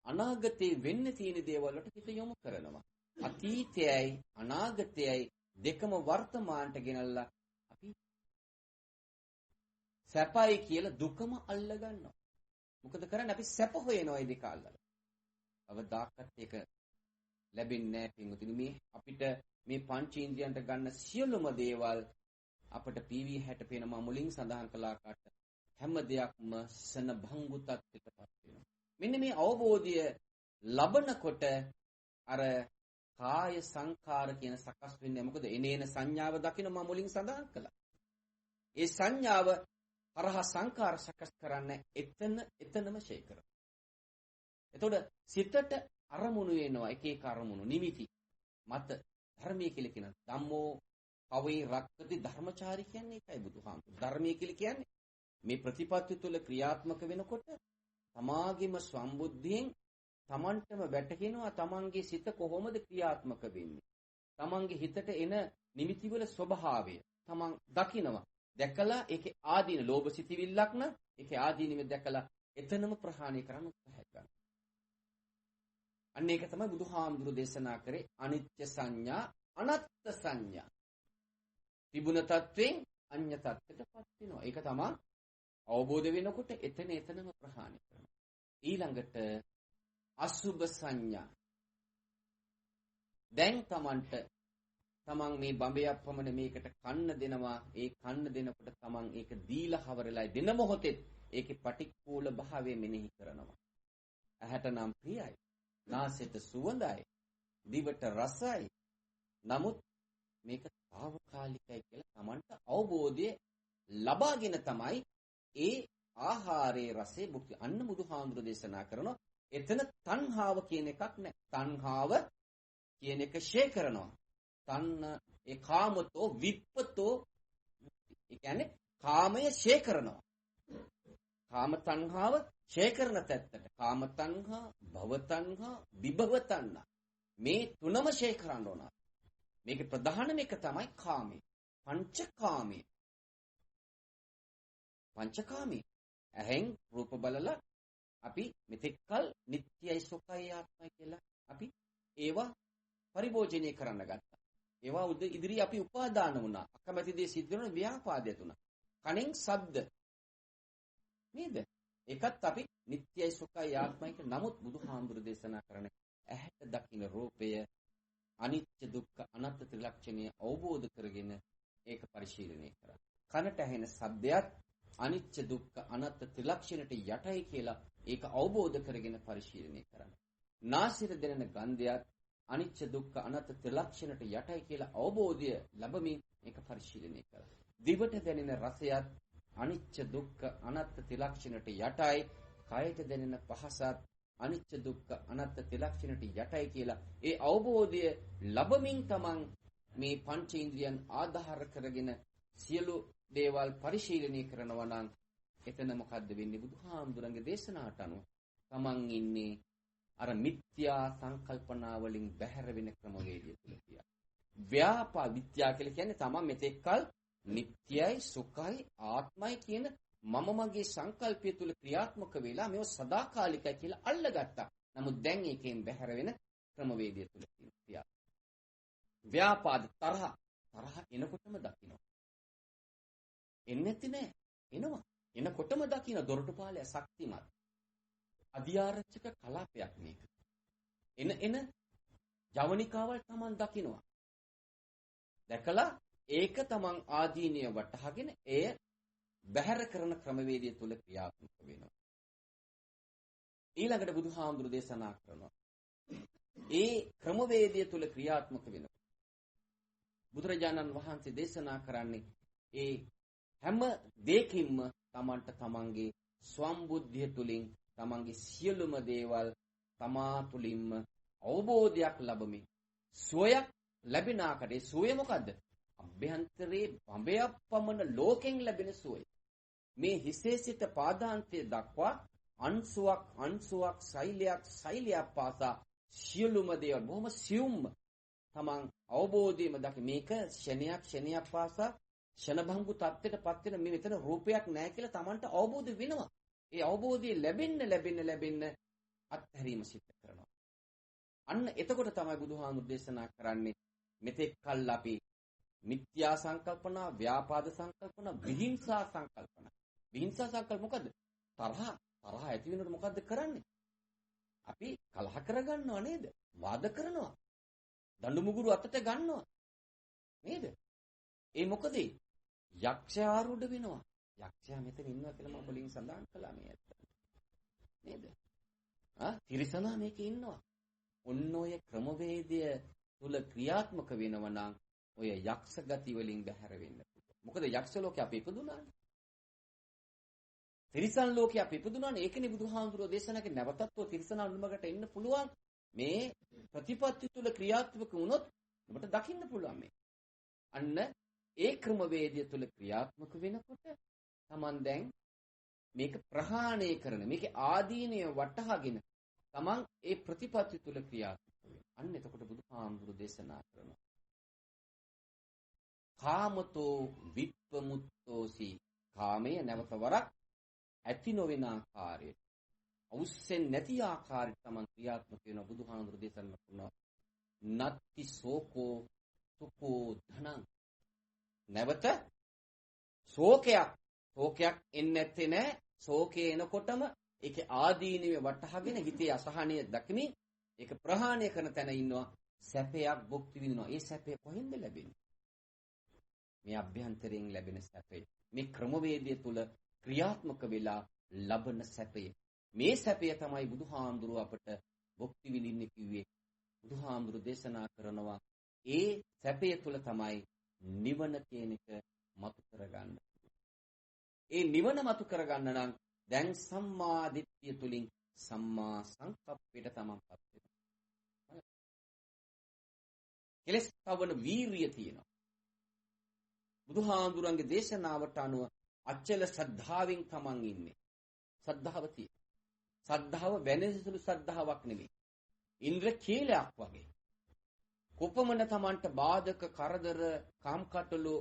අනාගතේ වෙන්න තියෙන දේවල් වලට හිත යොමු කරනවා. අතීතයයි අනාගතයයි දෙකම වර්තමානට ගෙනල්ලා අපි සැපයි කියලා දුකම අල්ල ගන්නවා. මොකද කරන්නේ? අපි සැප හොයනවා ඒ දෙක අල්ලලා. අවදාකත් ඒක ලැබෙන්නේ නැහැ පින්වතුනි. මේ අපිට මේ පංචේන්ද්‍රයන්ට ගන්න සියලුම දේවල් අපට PV 60 පේන මම මුලින් සඳහන් කළ ආකාරයට හැම දෙයක්ම සන භංගු තත්ත්වයකටපත් වෙනවා. මෙන්න මේ අවබෝධය ලබනකොට අර කාය සංඛාර කියන සකස් වෙන්නේ මොකද? එනේන සංඥාව දකින්න මම මුලින් සඳහන් කළා. ඒ සංඥාව හරහා සංඛාර සකස් කරන්නේ එතනම ෂේ කරනවා. එතකොට සිතට අරමුණු වෙනවා එක එක අරමුණු නිමිති මත ධර්මයේ කියලා කියන ධම්මෝ කවේ රක්කති ධර්මචාරී කියන්නේ ඒකයි බුදුහාමුදුරුවෝ. ධර්මයේ කියලා කියන්නේ මේ ප්‍රතිපත්ති තුළ ක්‍රියාත්මක වෙනකොට තමාගේම සම්බුද්ධියෙන් තමන්ටම වැටහෙනවා තමන්ගේ සිත කොහොමද ක්‍රියාත්මක වෙන්නේ. තමන්ගේ හිතට එන නිමිති වල ස්වභාවය තමන් දකිනවා. දැකලා ඒකේ ආදීන ලෝභ සිතිවිල්ලක් නම් ඒකේ ආදීනෙම දැකලා එතනම ප්‍රහාණය කරන්න උත්සාහ කරනවා. අන්න ඒක තමයි බුදුහාමුදුරුවෝ දේශනා කරේ අනිත්‍ය සංඥා අනත්ත් සංඥා. තිබුණ තත්වෙන් අඤ්ඤ තත්ත්වයටපත් වෙනවා. ඒක තමයි අවබෝධ වෙනකොට එතනම ප්‍රහාණය කරනවා. ඊළඟට අසුභ සංඥා. දැන් තමන් මේ බඹයක් පමණ මේකට කන්න දෙනවා. ඒ කන්න දෙනකොට තමන් ඒක දීලා හවරලා දෙන මොහොතේ ඒකේ පටික්කුල භාවය මෙනෙහි කරනවා. ඇහැට නම් ප්‍රියයි. නාසයට සුවඳයි. දිවට රසයි. නමුත් මේක తాවකාලිකයි කියලා තමන්ට අවබෝධය ලබාගෙන තමයි ඒ ආහාරයේ රසයේ භුක්ති. අන්න බුදුහාමුදුර දේශනා කරනවා එතන තණ්හාව කියන එකක් නැහැ. තණ්හාව කියන එක ෂේ කරනවා. ඒ කාමතෝ විප්පතෝ ඒ කියන්නේ කාමය ෂේ කරනවා. කාම තණ්හාව ෂේ කරන තැත්තට කාම තණ්හා, භව තණ්හා, විභව තණ්හා මේ තුනම ෂේ කරන්න ඕන. මේකේ ප්‍රධානම එක තමයි කාමය. පංචකාමී. පංචකාමී. ඇහෙන් රූප බලලා අපි මෙතෙක්කල් නිට්ටයයි සුඛයි ආත්මයි කියලා අපි ඒවා පරිභෝජනය කරන්න ගත්තා. ඒවා ඉදිරි අපි උපාදාන වුණා. අකමැති දේ සිද්ධ වෙන ව්‍යාපාදය තුන. කණෙන් ශබ්ද. නේද? ඒකත් අපි නිට්ටයයි සුඛයි ආත්මයි කියලා. නමුත් බුදුහාමුදුරු දේශනා කරන ඇහැට දකින්න රූපය අනිත්‍ය දුක්ඛ අනාත්ම ත්‍රිලක්ෂණය අවබෝධ කරගෙන ඒක පරිශීලනය කරා. කනට ඇහෙන ශබ්දයක් අනිත්‍ය දුක්ඛ අනාත්ම ත්‍රිලක්ෂණයට යටයි කියලා ඒක අවබෝධ කරගෙන පරිශීලනය කරන්න. නාසයට දැනෙන ගන්ධයත් අනිත්‍ය දුක්ඛ අනාත්ම ත්‍රිලක්ෂණයට යටයි කියලා අවබෝධය ලැබමින් ඒක පරිශීලනය කරා. දිවට දැනෙන රසයත් අනිත්‍ය දුක්ඛ අනාත්ම ත්‍රිලක්ෂණයට යටයි. කයට දැනෙන පහසත් අනිත්‍ය දුක්ඛ අනාත්ම ත්‍රිලක්ෂණයට යටයි කියලා ඒ අවබෝධය ලැබමින් තමන් මේ පංචේන්ද්‍රියන් ආධාර කරගෙන සියලු දේවල් පරිශීලනය කරනවා නම් එතන මොකද්ද වෙන්නේ? බුදුහාමුදුරන්ගේ දේශනාවට අනුව තමන් ඉන්නේ අර මිත්‍යා සංකල්පනා වලින් බැහැර වෙන ක්‍රමවේදය තුල කියලා. ව්‍යාපා විද්‍යා කියලා කියන්නේ තමන් මෙතෙක්කල් නිට්ටයයි සුඛයි ආත්මයි කියන මම මගේ සංකල්පය තුල ක්‍රියාත්මක වෙලා මේව සදාකාලිකයි කියලා අල්ලගත්තා. නමුත් දැන් ඒකෙන් බැහැර වෙන ක්‍රමවේදය තුල තියෙනවා. ව්‍යාපාද තරහ එනකොටම දකින්න. එන්නේ නැති නෑ. එනවා. එනකොටම දකින්න දොරටුපාලය ශක්තිමත්. අධිආරක්ෂක කලාපයක් මේක. එන ජවනිකාවල් Taman දකින්නවා. දැකලා ඒක Taman ආදීනිය වටහාගෙන එය බැහැර කරන ක්‍රමවේදය තුල ක්‍රියාත්මක වෙනවා. ඊළඟට බුදුහාමුදුරු දේශනා කරනවා. ඒ ක්‍රමවේදය තුල ක්‍රියාත්මක වෙනවා. බුදුරජාණන් වහන්සේ දේශනා කරන්නේ ඒ හැම දෙයකින්ම Tamanට Tamanගේ ස්වම්බුද්ධිය තුලින් Tamanගේ සියලුම දේවල් තමා තුලින්ම අවබෝධයක් ලැබෙමින් සෝයක් ලැබෙන ආකාරයේ සෝය මොකද්ද? අභ්‍යන්තරේ බඹයක් පමණ ලෝකෙන් ලැබෙන සෝය. මේ හිසේ සිට පාදාන්තය දක්වා අංශුවක් සෛලයක් පාසා සියලුම දේවල් බොහොම සියුම්ම තමන් අවබෝධයෙන්ම දකි. මේක ක්ෂණයක් පාසා ක්ෂණභංගු තත්ත්වයටපත් වෙන මේ මෙතන රූපයක් නැහැ කියලා තමන්ට අවබෝධ වෙනවා. ඒ අවබෝධය ලැබෙන්න අත්හැරීම සිද්ධ කරනවා. අන්න එතකොට තමයි බුදුහාමුදුරු දේශනා කරන්නේ මෙතෙක් කල් අපි මිත්‍යා සංකල්පනා, ව්‍යාපාද සංකල්පනා, විහිංසා සංකල්පනා. විහිංසා සංකල්ප මොකද්ද? තරහ ඇති වෙනකොට මොකද්ද කරන්නේ? අපි කලහ කරගන්නවා නේද? වාද කරනවා. දඬු මුගුරු අතට ගන්නවා. නේද? ඒ මොකද? යක්ෂයා ආරූඪ වෙනවා. යක්ෂයා මෙතන ඉන්නවා කියලා මම මුලින් සඳහන් කළා මේ ඇත්ත. නේද? තිරිසනා මේකේ ඉන්නවා. ඔන්න ඔය ක්‍රමවේදය තුල ක්‍රියාත්මක වෙනවා නම් ඔය යක්ෂ ගති වලින් බැහැර වෙන්න පුළුවන්. මොකද යක්ෂ ලෝකේ අපි ඉපදුනානේ. තිරිසන් ලෝකේ අපි ඉපදුනානේ ඒකනේ බුදුහාමුදුරුවෝ දේශනා කරේ නැවතත් ඔය තිරිසන් අනුමකට එන්න පුළුවන්. මේ ප්‍රතිපත්ති තුල ක්‍රියාත්මක වුණොත් ඔබට දකින්න පුළුවන් මේ. අන්න ඒ ක්‍රමවේදය තුල ක්‍රියාත්මක වෙනකොට Taman දැන් මේක ප්‍රහාණය කරන මේකේ ආදීනය වටහාගෙන Taman ඒ ප්‍රතිපත්ති තුල ක්‍රියාත්මක වෙනවා. අන්න එතකොට බුදුහාමුදුරුවෝ දේශනා කරනවා. කාමතෝ විප්පමුත්තෝසි කාමය නැවත වරක් ඇති නොවන ආකාරයට අවුස්සෙන් නැති ආකාරයට Taman ක්‍රියාත්මක වෙන බුදුහාමුදුරුවෝ දේශනා කරනවා. නත්ති සෝකෝ සුකෝ ධනං නැවත ශෝකයක් එන්නේ නැත්තේ නෑ. ශෝකේ එනකොටම ඒකේ ආදීනවේ වටහාගෙන හිතේ අසහනය දකිමින් ඒක ප්‍රහාණය කරන තැන ඉන්නවා. සැපයක් භුක්ති විඳිනවා. ඒ සැපය කොහෙන්ද ලැබෙන්නේ? මේ අභ්‍යන්තරයෙන් ලැබෙන සැපය. මේ ක්‍රමවේදය තුල ක්‍රියාත්මක වෙලා ලබන සැපය. මේ සැපය තමයි බුදුහාමුදුරුව අපට භුක්ති විඳින්න කිව්වේ. බුදුහාමුදුරුව දේශනා කරනවා ඒ සැපය තුල තමයි නිවන කියන එක මතු කරගන්න. ඒ නිවන මතු කරගන්න නම් දැන් සම්මා දිට්ඨිය තුලින් සම්මා සංකප්පයට තමන්පත් වෙනවා. කෙලස් තවන වීරිය තියෙනවා. බුදුහාමුදුරන්ගේ දේශනාවට අනුව අචල ශ්‍රද්ධාවෙන් තමන් ඉන්නේ. ශ්‍රද්ධාව තියෙනවා. ශ්‍රද්ධාව වෙනසුළු ශ්‍රද්ධාවක් නෙමෙයි. ඉන්ද්‍ර කීලයක් වගේ. කොපමණ තමන්ට බාධක කරදර කාම්කටොළු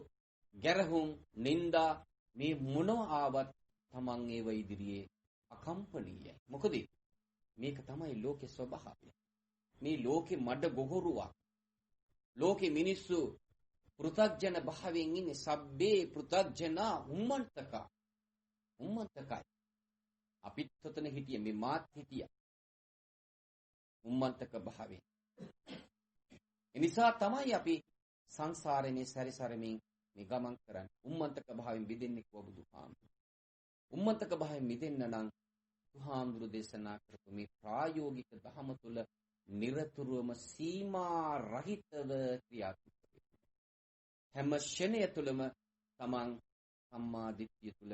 ගැරහුම් නිന്ദා මේ මොනවා ආවත් තමන් ඒව ඉදිරියේ අකම්පනීයයි. මොකද මේක තමයි ලෝකේ ස්වභාවය. මේ ලෝකේ මඩ ගොහරුවක්. ලෝකේ මිනිස්සු පෘථග්ජන භාවයෙන් ඉන්නේ. සබ්බේ පෘථග්ජනා උම්මන්තකයි. අපිත් තොතන හිටියේ මේ මාත් හිටියා. උම්මන්තක භාවයෙන්. එනිසා තමයි අපි සංසාරේ මේ සැරිසරමින් මේ ගමන් කරන්නේ. උම්මන්තක භාවයෙන් මිදෙන්නේ කොහොමද බුදුහාමුදුරුවෝ? උම්මන්තක භාවයෙන් මිදෙන්න නම් බුදුහාමුදුරුවෝ දේශනා කරපු මේ ප්‍රායෝගික ධහම තුල නිරතුරුවම සීමා රහිතව ක්‍රියාත්මක වෙනවා. හැම ක්ෂණය තුලම තමන් සම්මා දිට්ඨිය තුල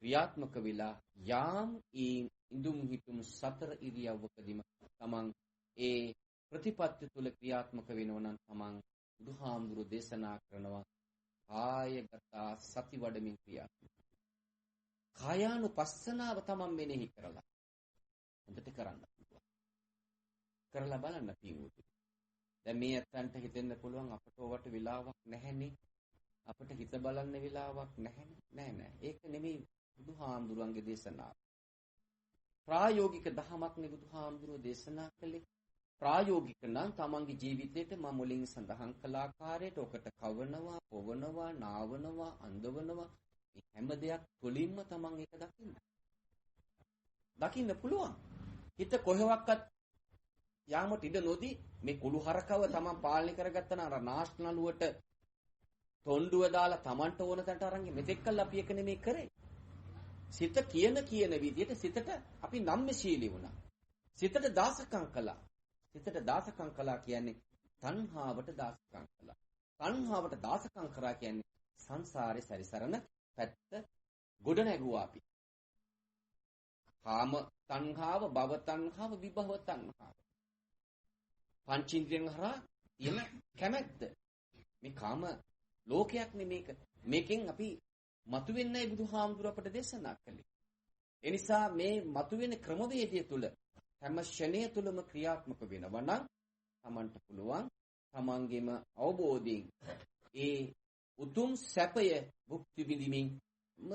ක්‍රියාත්මක වෙලා යාම් ඉඳුම් හිටුම් සතර ඉරියව්වකදීම තමන් ඒ ප්‍රතිපත්ති තුල ක්‍රියාත්මක වෙනවා නම් තමන් බුදුහාමුදුරුවෝ දේශනා කරනවා කායගත සති වඩමින් ක්‍රියාත්මක. කායානුපස්සනාව තමන් මෙනෙහි කරලා හොඳට කරන්න පුළුවන්. කරලා බලන්න පියුතු. දැන් මේ අතන්ට හිතෙන්න පුළුවන් අපට ඔවට වෙලාවක් නැහැනේ. අපිට හිත බලන්න වෙලාවක් නැහැනේ. නෑ. ඒක නෙමෙයි බුදුහාමුදුරුවන්ගේ දේශනාව. ප්‍රායෝගික දහමක්නේ බුදුහාමුදුරුවෝ දේශනා කළේ. ප්‍රායෝගික නම් තමන්ගේ ජීවිතේට මම මුලින් සඳහන් කළ ආකාරයට ඔකට කවනවා, පොවනවා, නාවනවා, අඳවනවා මේ හැම දෙයක් තුළින්ම තමන් ඒක දකින්න පුළුවන්. හිත කොහෙවත් යාමට ඉඩ නොදී මේ කුළු හරකව තමන් පාලනය කරගත්තා නම් අර නාස්නලුවට තොණ්ඩුව දාලා තමන්ට ඕන තැනට අරන් මෙතෙක්කල් අපි එක නෙමෙයි කරේ. සිත කියන විදිහට සිතට අපි නම්‍යශීලී වුණා. සිතට දාසකම් කළා. සිතට දාසකම් කළා කියන්නේ තණ්හාවට දාසකම් කළා. තණ්හාවට දාසකම් කරා කියන්නේ සංසාරේ සැරිසරන පැත්ත ගොඩ නැගුවා අපි. කාම තණ්හාව, භව තණ්හාව, විභව තණ්හාව. පංචේන්ද්‍රියන් හරහා තියෙන කැමැත්ත. මේ කාම ලෝකයක් නෙමේක. මේකෙන් අපි මතුවෙන්නයි බුදුහාමුදුර අපට දේශනා කළේ. ඒ නිසා මේ මතුවෙන ක්‍රමවේදය තුල හැම ක්ෂණය තුලම ක්‍රියාත්මක වෙනවා නම් Tamanට පුළුවන් Tamanගේම අවබෝධයෙන් ඒ උතුම් සැපය භුක්ති විඳිමින්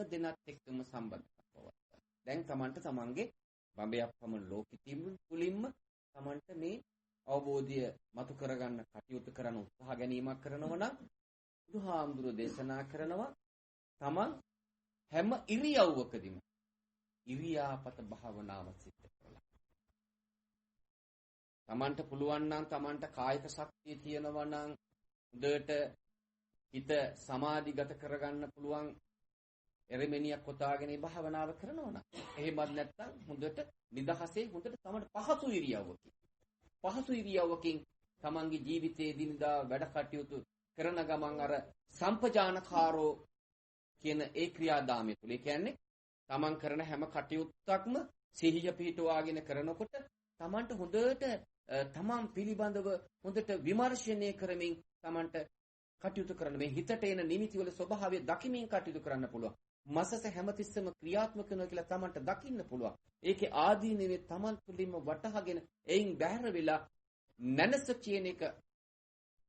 දෙනත් එක්කම සම්බන්ධතාවක් පවත්වා. දැන් Tamanට Tamanගේ බඹයක් පමණ ලෝකෙ තුලින්ම Tamanට මේ අවබෝධය මතු කරගන්න කටයුතු කරන උත්සාහ ගැනීමක් කරනවා නම් බුදුහාමුදුරෝ දේශනා කරනවා Taman හැම ඉරියව්වකදීම ඉරියාපත භාවනාව සිද්ධ කරලා. Tamanට පුළුවන් නම් Tamanට කායික ශක්තිය තියෙනවා නම් හොඳට හිත සමාධිගත කරගන්න පුළුවන් එරෙමෙනියක් කොටාගෙන භාවනාව කරනවා නම් එහෙමත් නැත්නම් හොඳට නිදහසේ හොඳට Tamanට පහසු ඉරියව්වකින් Tamanගේ ජීවිතයේ දිනදා වැඩ කටයුතු කරන ගමන් අර සම්පජානකාරෝ කියන ඒ ක්‍රියාදාමය තුල. ඒ කියන්නේ තමන් කරන හැම කටයුත්තක්ම සිහිය පිහිටුවාගෙන කරනකොට තමන්ට හොඳට තමන් පිළිබඳව හොඳට විමර්ශනය කරමින් තමන්ට කටයුතු කරන්න මේ හිතට එන නිමිති වල ස්වභාවය දකිමින් කටයුතු කරන්න පුළුවන්. මසස හැමතිස්සෙම ක්‍රියාත්මක වෙනවා කියලා තමන්ට දකින්න පුළුවන්. ඒකේ ආදීනවේ තමන් තුළින්ම වටහාගෙන එයින් බැහැර වෙලා නැනස කියන එක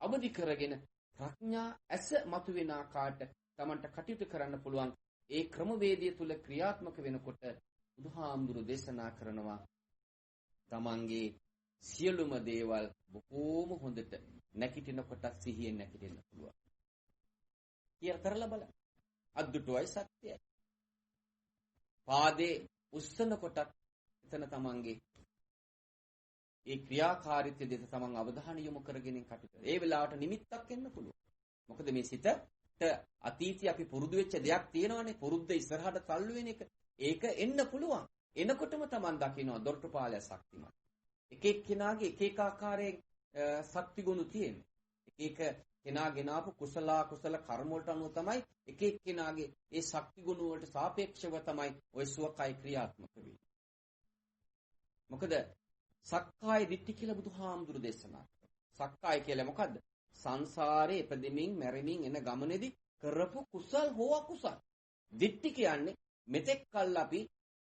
අවදි කරගෙන ප්‍රඥා ඇස මතුවෙන ආකාරයට තමන්ට කටයුතු කරන්න පුළුවන්. ඒ ක්‍රමවේදය තුල ක්‍රියාත්මක වෙනකොට බුදුහාමුදුරු දේශනා කරනවා තමන්ගේ සියලුම දේවල් බොහෝම හොඳට නැකිටිනකොට සිහියෙන් නැකිටෙන්න පුළුවන්. කියලා කරලා බලන්න. අද්දුටුවයි සත්‍යයි. පාදේ උස්සන කොටත් එතන තමන්ගේ ඒ ක්‍රියාකාරීත්වය දෙස තමන් අවධානය යොමු කරගෙන කටයුතු. ඒ වෙලාවට නිමිත්තක් එන්න පුළුවන්. මොකද මේ සිතට අතීතයේ අපි පුරුදු වෙච්ච දෙයක් තියෙනවානේ. පුරුද්ද ඉස්සරහට තල්ලු වෙන එක. ඒක එන්න පුළුවන්. එනකොටම තමන් දකිනවා දොරටුපාලය ශක්තිමත්. එක එක්කෙනාගේ එක එක ආකාරයේ ශක්ති ගුණ තියෙනවා. එක එක කෙනා ගෙනාපු කුසල කර්ම වලට අනුව තමයි එක එක්කෙනාගේ ඒ ශක්ති ගුණ වලට සාපේක්ෂව තමයි ওই සුවකයි ක්‍රියාත්මක වෙන්නේ. මොකද සක්කාය දිට්ඨි කියලා බුදුහාමුදුරු දේශනා කරනවා. සක්කාය කියලා මොකද්ද? සංසාරේ ඉපදෙමින් මැරෙමින් එන ගමනේදී කරපු කුසල් හෝ අකුසල්. දිට්ඨි කියන්නේ මෙතෙක් කල් අපි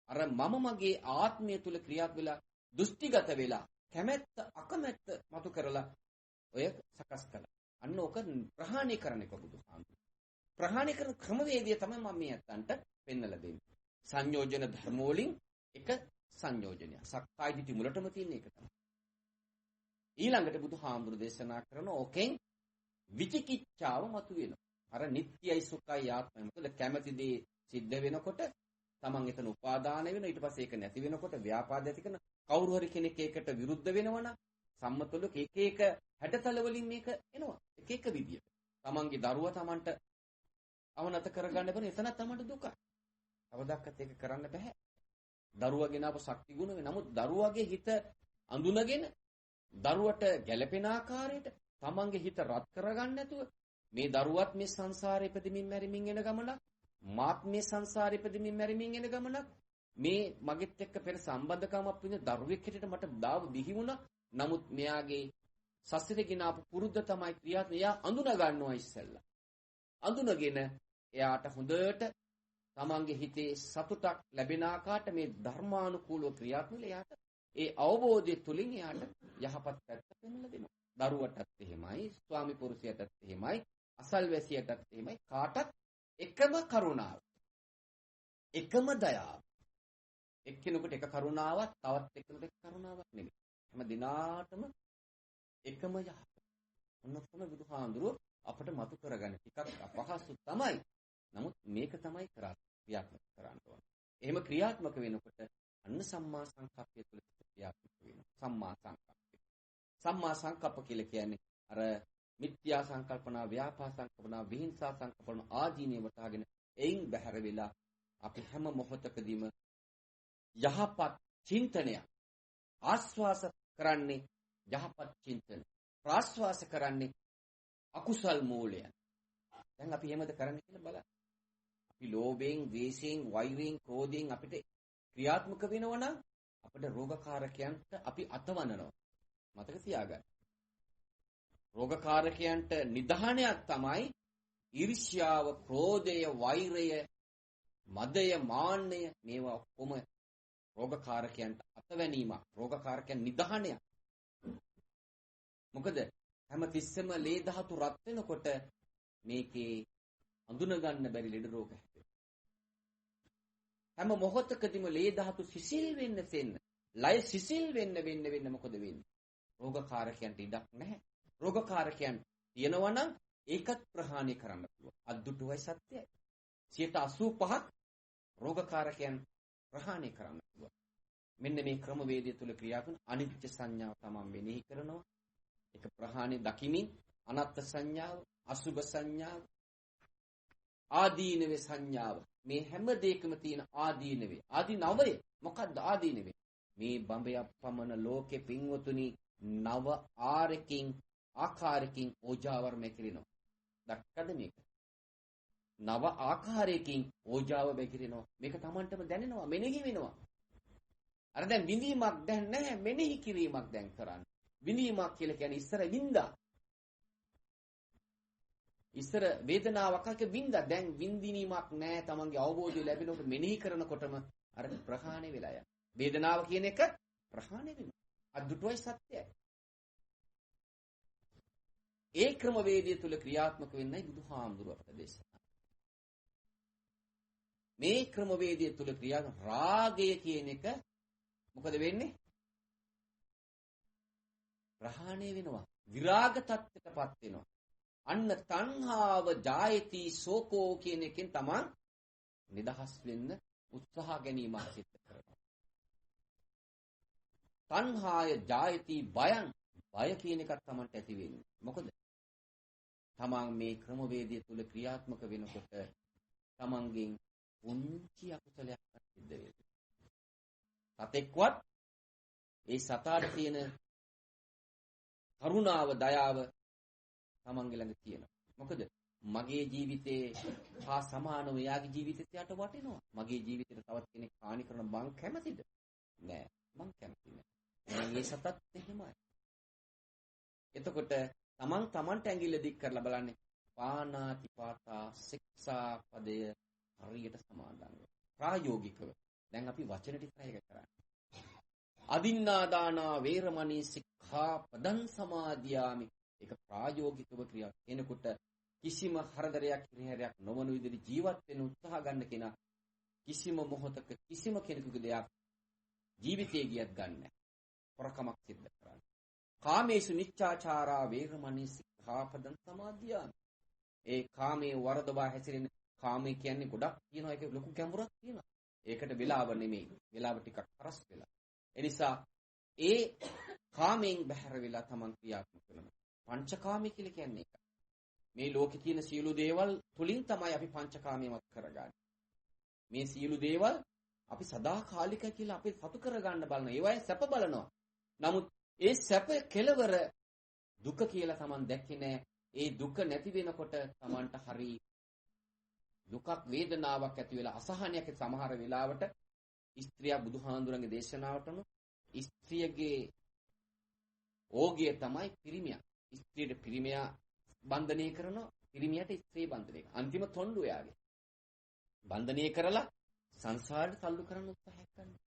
අර මම මගේ ආත්මය තුල ක්‍රියාත් වෙලා දෘෂ්ටිගත වෙලා කැමැත්ත අකමැත්ත මතු කරලා ඔය සකස් කළා. අන්න ඕක ප්‍රහාණය කරන එක බුදුහාමුදුරු. ප්‍රහාණය කරන ක්‍රමවේදය තමයි මම මේ අතන්ට පෙන්වලා දෙන්නේ. සංයෝජන ධර්ම වලින් එක සංයෝජනය. සක්කාය දිටි මුලටම තියෙන එක තමයි. ඊළඟට බුදුහාමුදුරු දේශනා කරන ඕකෙන් විචිකිච්ඡාව මතුවෙනවා. අර නිට්ටයයි සුඛයි ආත්මයි. මොකද කැමැති දේ සිද්ධ වෙනකොට තමන් එතන උපාදාන වෙන ඊට පස්සේ ඒක නැති වෙනකොට ව්‍යාපාද ඇති කරන කවුරු හරි කෙනෙක් ඒකට විරුද්ධ වෙනවනම් සම්මතවල එක එක හැඩතල වලින් මේක එනවා. එක එක විදියට. තමන්ගේ දරුවා තමන්ට අවනත කරගන්න බෑ. එතන තමන්ට දුකයි. කවදාවත් ඒක කරන්න බෑ. දරුවගෙන අප ශක්ති ගුණ වේ. නමුත් දරුවගේ හිත අඳුනගෙන දරුවට ගැළපෙන ආකාරයට තමන්ගේ හිත රත් කරගන්න නැතුව මේ දරුවත් මේ සංසාරේ ඉපදෙමින් මැරෙමින් එන ගමනක්, මාත් මේ සංසාරේ ඉපදෙමින් මැරෙමින් එන ගමනක්, මේ මගෙත් එක්ක පෙර සම්බන්ධකමක් වෙන දරුවෙක් හැටියට මට දාව දිහි වුණා. නමුත් මෙයාගේ සසරේ ගෙන ආපු පුරුද්ද තමයි ක්‍රියාත්මක. එයා අඳුන ගන්නවා ඉස්සෙල්ලා. අඳුනගෙන එයාට හොඳට තමන්ගේ හිතේ සතුටක් ලැබෙන ආකාරයට මේ ධර්මානුකූලව ක්‍රියාත්මක එයාට ඒ අවබෝධය තුලින් එයාට යහපත් පැත්ත පෙන්වලා දෙනවා. දරුවටත් එහෙමයි, ස්වාමි පුරුෂයාටත් එහෙමයි, අසල්වැසියටත් එහෙමයි. කාටත් එකම කරුණාව. එකම දයාව. එක්කෙනෙකුට එක කරුණාවක්, තවත් එක්කෙනෙකුට එක කරුණාවක් නෙමෙයි. හැම දිනාටම එකම යහපත. මොනක්ම බුදුහාඳුරෝ අපට මතු කරගන්න ටිකක් අපහසු තමයි. නමුත් මේක තමයි ක්‍රියාත්මක කරන්න ඕන. එහෙම ක්‍රියාත්මක වෙනකොට අන්න සම්මා සංකප්පය තුළ ක්‍රියාත්මක වෙනවා. සම්මා සංකප්පය. සම්මා සංකප්ප කියලා කියන්නේ අර මිත්‍යා සංකල්පනා, ව්‍යාපාද සංකල්පනා, විහිංසා සංකල්පනා ආදීනේ වටහාගෙන එයින් බැහැර වෙලා අපි හැම මොහොතකදීම යහපත් චින්තනය ආස්වාස කරන්නේ යහපත් චින්තන. ප්‍රාස්වාස කරන්නේ අකුසල් මූලයන්. දැන් අපි එහෙමද කරන්නේ කියලා බලන්න. අපි ලෝභයෙන්, ද්වේෂයෙන්, වෛරයෙන්, ක්‍රෝධයෙන් අපිට ක්‍රියාත්මක වෙනවා නම් අපිට රෝගකාරකයන්ට අපි අතවනනවා. මතක තියාගන්න. රෝගකාරකයන්ට නිධානයක් තමයි ඊර්ෂ්‍යාව, ක්‍රෝධය, වෛරය, මදය, මාන්නය මේවා ඔක්කොම රෝගකාරකයන්ට අතවැනීමක්. රෝගකාරකයන් නිධානයක්. මොකද හැම තිස්සෙම ලේ ධාතු රත් වෙනකොට මේකේ අඳුන ගන්න බැරි ලෙඩ රෝග හැදෙනවා. හැම මොහොතකදීම ලේ ධාතු සිසිල් වෙන්න තෙන්න, ලය සිසිල් වෙන්න මොකද වෙන්නේ? රෝගකාරකයන්ට ඉඩක් නැහැ. රෝගකාරකයන් තියෙනවා නම් ඒකත් ප්‍රහාණය කරන්න පුළුවන්. අද්දුටුවයි සත්‍යයි. 85% රෝගකාරකයන් ප්‍රහාණය කරන්න පුළුවන්. මෙන්න මේ ක්‍රමවේදය තුල ක්‍රියාත්මක අනිත්‍ය සංඥාව තමයි මෙනෙහි කරනවා. ඒක ප්‍රහාණය දකිමින් අනත්ත් සංඥාව, අසුභ සංඥාව, ආදීනවේ සංඥාව, මේ හැම දෙයකම තියෙන ආදීනවේ. ආදීනවය මොකක්ද ආදීනවේ? මේ බඹයක් පමණ ලෝකේ පින්වතුනි නව ආකාරකින් ඕජාවර්ණය කරනවා. දැක්කද මේක? නව ආකාරයකින් ඕජාව බැගිරෙනවා. මේක Tamanටම දැනෙනවා, මෙනෙහි වෙනවා. අර දැන් විඳීමක් දැන් නැහැ, මෙනෙහි කිරීමක් දැන් කරන්නේ. විඳීමක් කියලා කියන්නේ ඉස්සර වින්දා. ඉස්සර වේදනාවක් අක වින්දා. දැන් විඳිනීමක් නැහැ. Tamanගේ අවබෝධය ලැබෙනකොට මෙනෙහි කරනකොටම අර ප්‍රහාණය වෙලා යනවා. වේදනාව කියන එක ප්‍රහාණය වෙනවා. අදුටුවයි සත්‍යයි. ඒ ක්‍රමවේදය තුල ක්‍රියාත්මක වෙන්නයි බුදුහාමුදුරුවෝ අපට දේශනා. මේ ක්‍රමවේදය තුල ක්‍රියාත්මක රාගය කියන එක මොකද වෙන්නේ? ප්‍රහාණය වෙනවා. විරාග තත්ත්වයටපත් වෙනවා. අන්න තණ්හාව ජායති සෝකෝ කියන එකෙන් තමයි නිදහස් වෙන්න උත්සාහ ගැනීමක් සිද්ධ කරනවා. තණ්හාය ජායති බයං, බය කියන එකක් තමන්ට ඇති වෙන්නේ. මොකද? තමන් මේ ක්‍රමවේදය තුල ක්‍රියාත්මක වෙනකොට තමන්ගෙන් පුංචි අකුසලයක් සිද්ධ වෙනවා. සතෙක්වත් ඒ සතාට තියෙන කරුණාව, දයාව තමන්ගේ ළඟ තියෙනවා. මොකද මගේ ජීවිතේ හා සමානව එයාගේ ජීවිතෙත් යට වටිනවා. මගේ ජීවිතේට තවත් කෙනෙක් හානි කරන මං කැමතිද? නෑ, මං කැමති නෑ. මේ සතත් එහෙමයි. එතකොට තමන්ට ඇඟිල්ල දික් කරලා බලන්නේ පාණාතිපාතා ශික්ෂා පදය හරියට සමාදන් වෙනවා. ප්‍රායෝගිකව. දැන් අපි වචන ටිකයි එක කරන්නේ. අදින්නාදානා වේරමණී සික්ඛාපදං සමාදියාමි. ඒක ප්‍රායෝගිකව ක්‍රියා කෙනෙකුට කිසිම හරදරයක් හිරිහැරයක් නොවන විදිහට ජීවත් වෙන්න උත්සාහ ගන්න කෙනා කිසිම මොහොතක කිසිම කෙනෙකුගේ දෙයක් ජීවිතේ ගියත් ගන්නෑ. පරකමක් සිද්ධ කරන්නේ. කාමේසු නිච්ඡාචාරා වේරමණී සික්ඛාපදං සමාදියාමි. ඒ කාමයේ වරදවා හැසිරෙන කාමයේ කියන්නේ ගොඩක් තියෙනවා. ඒක ලොකු ගැඹුරක් තියෙනවා. ඒකට වෙලාව නෙමෙයි. වෙලාව ටිකක් හරස් වෙලා. ඒ නිසා ඒ කාමයෙන් බැහැර වෙලා තමන් ක්‍රියාත්මක කරනවා. පංචකාමී කියලා කියන්නේ ඒක. මේ ලෝකේ තියෙන සියලු දේවල් තුලින් තමයි අපි පංචකාමීමත් කරගන්නේ. මේ සියලු දේවල් අපි සදාකාලික කියලා අපි සතු කරගන්න බලන. ඒවයි සැප බලනවා. නමුත් ඒ සැප කෙලවර දුක කියලා තමන් දැක්කේ නැහැ. ඒ දුක නැති වෙනකොට තමන්ට හරි දුකක් වේදනාවක් ඇති වෙලා අසහනයක් සමහර වෙලාවට ස්ත්‍රිය බුදුහාඳුරන්ගේ දේශනාවටම ස්ත්‍රියගේ ඕගය තමයි පිරිමියා. ස්ත්‍රියට පිරිමියා බන්ධනය කරනවා, පිරිමියට ස්ත්‍රිය බන්ධනය කරනවා. අන්තිම තොණ්ඩු එයාගේ. බන්ධනය කරලා සංසාරයට තල්ලු කරන්න උත්සාහ කරනවා.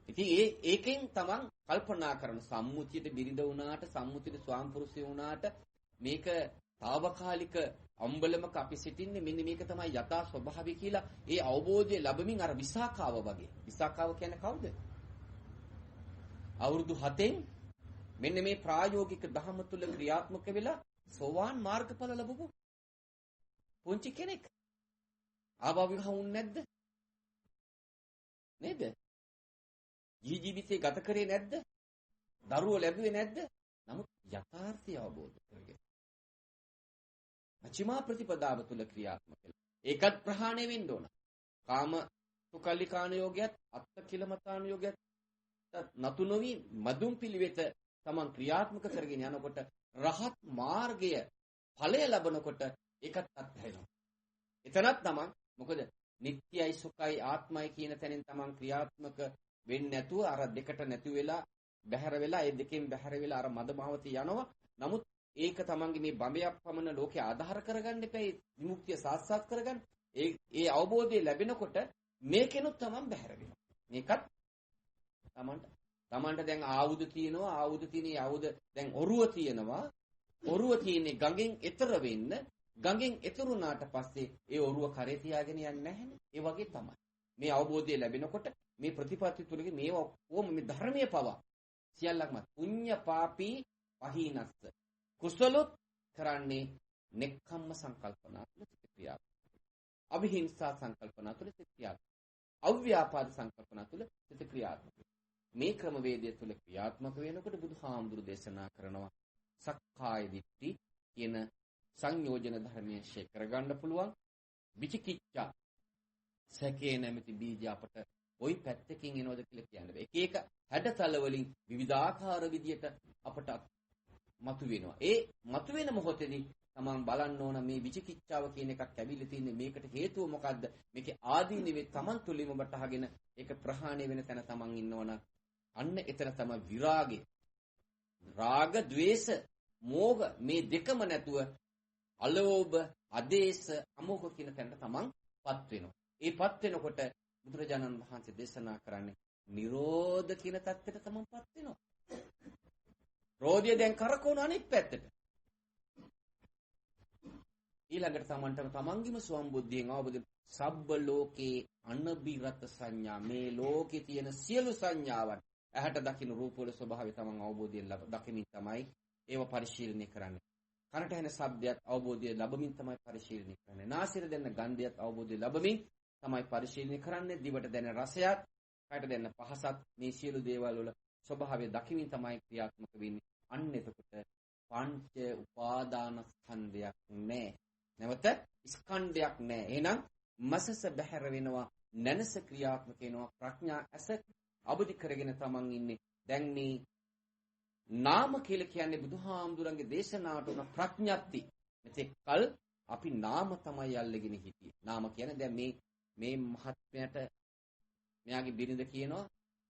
ඉතින් ඒකෙන් තමන් කල්පනා කරන සම්මුතියට බිරිඳ වුණාට, සම්මුතියට ස්වාමිපුරුෂය වුණාට මේක తాවකාලික අම්බලමක අපි සිටින්නේ මෙන්න මේක තමයි යථා ස්වභාවය කියලා ඒ අවබෝධය ලැබමින් අර විසාකාව වගේ. විසාකාව කියන්නේ කවුද? අවුරුදු 7න් මෙන්න මේ ප්‍රායෝගික ධර්ම තුල ක්‍රියාත්මක වෙලා සෝවාන් මාර්ගඵල ලැබපු පුංචි කෙනෙක්. ආභාවික වුන් නැද්ද? නේද? ජීවිතේ ගත කරේ නැද්ද? දරුවෝ ලැබුවේ නැද්ද? නමුත් යථාර්ථය අවබෝධ කරගෙන අචිමා ප්‍රතිපදාව තුල ක්‍රියාත්මක වෙලා ඒකත් ප්‍රහාණය වෙන්න ඕන. කාම සුකල්ලිකාන යෝගයත් අත්ත කිලමතාන යෝගයත් නතු නොවි මදුම් පිළිවෙත තමන් ක්‍රියාත්මක කරගෙන යනකොට රහත් මාර්ගය ඵලය ලැබනකොට ඒකත් අත්හැරෙනවා. එතනත් තමන් මොකද නිට්ටයයි සුඛයි ආත්මයි කියන තැනින් තමන් ක්‍රියාත්මක වෙන්නේ නැතුව අර දෙකට නැති වෙලා බැහැර වෙලා ඒ දෙකෙන් බැහැර වෙලා අර මද මාවතී යනවා. නමුත් ඒක තමන්ගේ මේ බඹයක් පමණ ලෝකේ ආධාර කරගන්න එපා. විමුක්තිය සාක්ෂාත් කරගන්න. ඒ අවබෝධය ලැබෙනකොට මේකෙනුත් තමන් බැහැර වෙනවා. මේකත් තමන්ට දැන් ආයුධ තියෙනවා. ආයුධ තියෙන ආයුධ දැන් ඔරුව තියෙනවා. ඔරුව තියෙන්නේ ගඟෙන් එතර වෙන්න. ගඟෙන් එතරුණාට පස්සේ ඒ ඔරුව කරේ තියාගෙන යන්නේ නැහැනේ. ඒ වගේ තමයි. මේ අවබෝධය ලැබෙනකොට මේ ප්‍රතිපත්ති තුලගේ මේවා ඔක්කොම මේ ධර්මයේ පවා සියල්ලක්ම පුඤ්ඤ පාපී පහීනස්ස කුසලොත් කරන්නේ නෙක්ඛම්ම සංකල්පනා තුළ සිට ක්‍රියාත්මක. අවිහිංසා සංකල්පනා තුළ සිට ක්‍රියාත්මක. අව්‍යාපාද සංකල්පනා තුළ සිට ක්‍රියාත්මක. මේ ක්‍රමවේදය තුළ ක්‍රියාත්මක වෙනකොට බුදුහාමුදුරු දේශනා කරනවා සක්කාය දිට්ඨි කියන සංයෝජන ධර්මයේ ශේ කරගන්න පුළුවන්. විචිකිච්ඡා සැකේ නැමැති බීජ අපට ওই පැත්තකින් එනවද කියලා කියන්නේ. එක එක හැඩතල වලින් විවිධාකාර විදියට අපට මතුවෙනවා. ඒ මතුවෙන මොහොතේදී තමන් බලන්න ඕන මේ විචිකිච්ඡාව කියන එකක් ඇවිල්ලා තින්නේ මේකට හේතුව මොකද්ද? මේකේ ආදීනවේ තමන් තුලින්ම වටහාගෙන ඒක ප්‍රහාණය වෙන තැන තමන් ඉන්නවනම් අන්න එතන තමයි විරාගය. රාග, ద్వේෂ, මෝහ මේ දෙකම නැතුව අලෝභ, අදේශ, අමෝහ කියන තැනට තමන්පත් වෙනවා. ඒපත් වෙනකොට බුදුරජාණන් වහන්සේ දේශනා කරන්නේ නිරෝධ කියන தත්ත්වයට තමන්පත් වෙනවා. රෝධය දැන් කරකවන අනිත් පැත්තට. ඊළඟට තමන්ගේම ස්වම්බුද්ධියෙන් අවබෝධ සබ්බ ලෝකේ අනබිරත සංඥා මේ ලෝකේ තියෙන සියලු සංඥාවන් ඇහැට දකින්න රූප වල ස්වභාවය තමන් අවබෝධයෙන් දකිමින් තමයි ඒව පරිශීලනය කරන්නේ. කනට ඇහෙන ශබ්දයක් අවබෝධය ලැබමින් තමයි පරිශීලනය කරන්නේ. නාසයට දැනෙන ගන්ධයත් අවබෝධය ලැබමින් තමයි පරිශීලනය කරන්නේ. දිවට දැනෙන රසයත්, කයට දැනෙන පහසත් මේ සියලු දේවල් වල ස්වභාවය දකිමින් තමයි ක්‍රියාත්මක වෙන්නේ. අන්න එතකොට පංච උපාදාන ස්කන්ධයක් නැහැ. නැවත ස්කන්ධයක් නැහැ. එහෙනම් මසස බහැර වෙනවා, නැනස ක්‍රියාත්මක වෙනවා. ප්‍රඥා ඇස අවදි කරගෙන තමන් ඉන්නේ. දැන් මේ නාම කියලා කියන්නේ බුදුහාමුදුරන්ගේ දේශනාවට උන ප්‍රඥප්ති. මෙතෙක් කල අපි නාම තමයි අල්ලගෙන හිටියේ. නාම කියන්නේ දැන් මේ මහත්මයට මෙයාගේ බිරිඳ කියනවා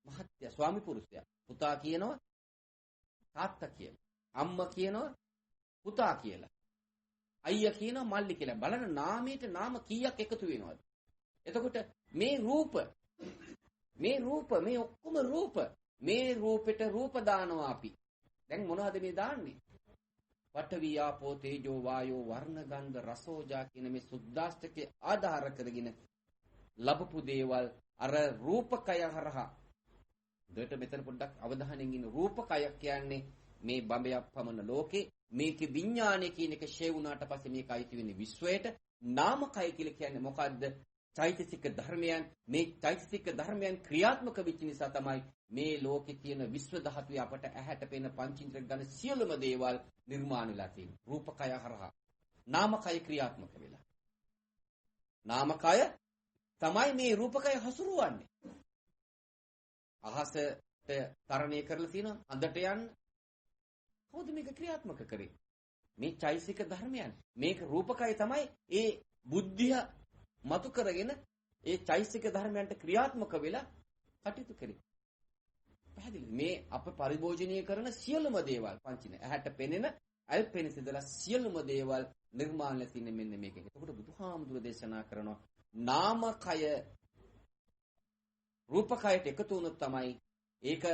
මහත්ය ස්වාමි පුරුෂයා. පුතා කියනවා තාත්තා කියලා. අම්මා කියනවා පුතා කියලා. අයියා කියනවා මල්ලි කියලා. බලන්න නාමයට නාම කීයක් එකතු වෙනවද? එතකොට මේ රූප මේ ඔක්කොම රූප මේ රූපෙට රූප දානවා අපි. දැන් මොනවද මේ දාන්නේ? පඨවි ආපෝ තේජෝ වායෝ වර්ණ ගන්ධ රසෝජා කියන මේ සුද්දාෂ්ටකේ ආධාර කරගෙන ලැබපු දේවල් අර රූපකය හරහා දෙට මෙතන පොඩ්ඩක් අවධානයෙන් ඉන්න. රූපකය කියන්නේ මේ බඹයක් පමණ ලෝකේ මේකේ විඥානය කියන එක ෂේ වුණාට පස්සේ මේක අයිති වෙන්නේ විශ්වයට. නාමකය කියලා කියන්නේ මොකද්ද? චෛතසික ධර්මයන්. මේ චෛතසික ධර්මයන් ක්‍රියාත්මක වෙච්ච නිසා තමයි මේ ලෝකේ තියෙන විශ්ව ධාතුවේ අපට ඇහැට පෙනෙන පංචේන්ද්‍රිය ගන්න සියලුම දේවල් නිර්මාණය වෙලා තියෙන්නේ. රූපකය හරහා. නාමකය ක්‍රියාත්මක වෙලා. නාමකය තමයි මේ රූපකය හසුරුවන්නේ. අහසට තරණය කරලා තියෙනවා අඳට යන්න. කොහොමද මේක ක්‍රියාත්මක කරේ? මේ චෛතසික ධර්මයන්. මේක රූපකය තමයි ඒ බුද්ධිය මතු කරගෙන ඒ චෛතසික ධර්මයන්ට ක්‍රියාත්මක වෙලා කටයුතු කරේ. පැහැදිලිද? මේ අප පරිභෝජනීය කරන සියලුම දේවල් පංචින ඇහැට පෙනෙන අල්පෙනිස ඉඳලා සියලුම දේවල් නිර්මාණය තියෙන මෙන්න මේක. එතකොට බුදුහාමුදුර දේශනා කරනවා නාමකය රූපකයට එකතු වුණොත් තමයි ඒක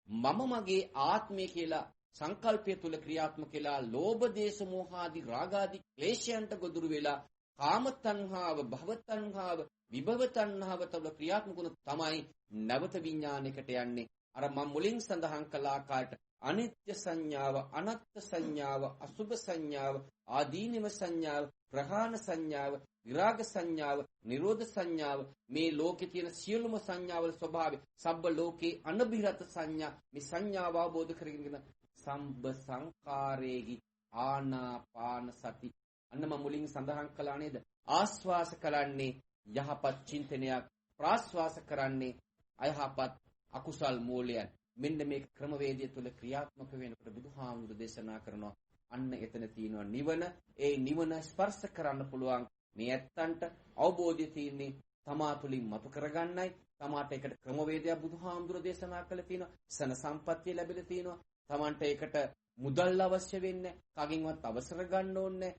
මම මගේ ආත්මය කියලා සංකල්පය තුල ක්‍රියාත්මක වෙලා ලෝභ දේශ මොහ ආදී රාග ආදී ක්ලේශයන්ට ගොදුරු වෙලා කාම තණ්හාව භව තණ්හාව විභව තණ්හාව තුල ක්‍රියාත්මක වුණොත් තමයි නවත විඥානයකට යන්නේ. අර මම මුලින් සඳහන් කළ ආකාරයට අනිත්‍ය සංඥාව, අනත්ත් සංඥාව, අසුභ සංඥාව, ආදීනව සංඥාව, ප්‍රහාණ සංඥාව, විරාග සංඥාව, නිරෝධ සංඥාව මේ ලෝකේ තියෙන සියලුම සංඥාවල ස්වභාවය සබ්බ ලෝකේ අනබිරත සංඥා මේ සංඥාව අවබෝධ කරගෙන සම්බ සංකාරේහි ආනාපාන සති අන්න මම මුලින් සඳහන් කළා නේද? ආස්වාස කරන්නේ යහපත් චින්තනයක්, ප්‍රාස්වාස කරන්නේ අයහපත් අකුසල් මූලයන්. මෙන්න මේ ක්‍රමවේදය තුල ක්‍රියාත්මක වෙනකොට බුදුහාමුදුරු දේශනා කරනවා අන්න එතන තියෙනවා නිවන. ඒ නිවන ස්පර්ශ කරන්න පුළුවන් මේ ඇත්තන්ට අවබෝධය තියෙන්නේ තමා තුලින් මතු කරගන්නයි. තමාට ඒකට ක්‍රමවේදයක් බුදුහාමුදුරු දේශනා කළා තියෙනවා. සන සම්පත්තිය ලැබිලා තියෙනවා. තමන්ට ඒකට මුදල් අවශ්‍ය වෙන්නේ කගින්වත් අවසර ගන්න ඕනේ.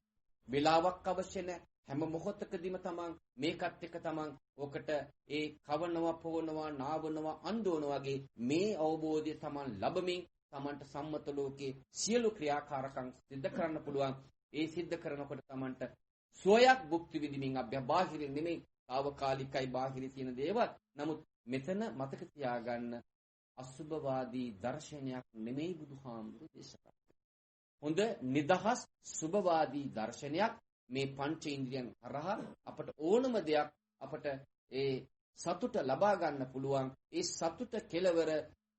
වෙලාවක් අවශ්‍ය නැහැ. හැම මොහොතකදීම තමන් මේකත් එක්ක තමන් ඔකට ඒ කවනවා පොවනවා නාවනවා අන්දෝනවා වගේ මේ අවබෝධය තමන් ලැබමින් තමන්ට සම්මත ලෝකයේ සියලු ක්‍රියාකාරකම් සිද්ධ කරන්න පුළුවන්. ඒ සිද්ධ කරනකොට තමන්ට සෝයක් භුක්ති විඳින්මින් අභ්‍යබාහිර නෙමෙයි తాවකාලිකයි බාහිර තියෙන දේවල්. නමුත් මෙතන මතක තියාගන්න අසුභවාදී දර්ශනයක් නෙමෙයි බුදුහාමුදුරු දේශනා හොඳ නිදහස් සුභවාදී දර්ශනයක්. මේ පංච ඉන්ද්‍රියන් හරහා අපට ඕනම දෙයක් අපට ඒ සතුට ලබා ගන්න පුළුවන්. ඒ සතුට කෙලවර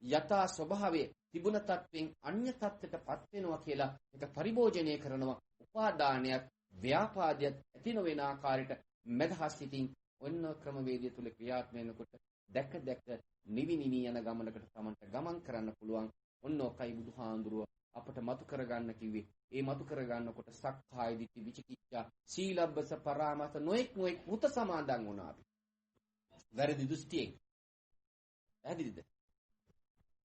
යථා ස්වභාවයේ තිබුණ තත්වෙන් අන්‍ය තත්ත්වයටපත් වෙනවා කියලා ඒක පරිභෝජනය කරනවා. උපාදානයක් ව්‍යාපාදයක් ඇති නොවන ආකාරයට මෙදහස් සිටින් ඔන්න ක්‍රමවේදය තුල ක්‍රියාත්මක වෙනකොට දැක දැක නිවි නිවි යන ගමනකට තමන්ට ගමන් කරන්න පුළුවන්. ඔන්න ඔකයි බුදුහාඳුරුව අපට මතු කරගන්න කිව්වේ. ඒ මතු කරගන්නකොට සක්කාය දිට්ඨි විචිකිච්ඡා සීලබ්බස පරාමාස නොඑක් පුත සමාදන් වුණා අපි. වැරදි දෘෂ්ටියෙන්. පැහැදිලිද?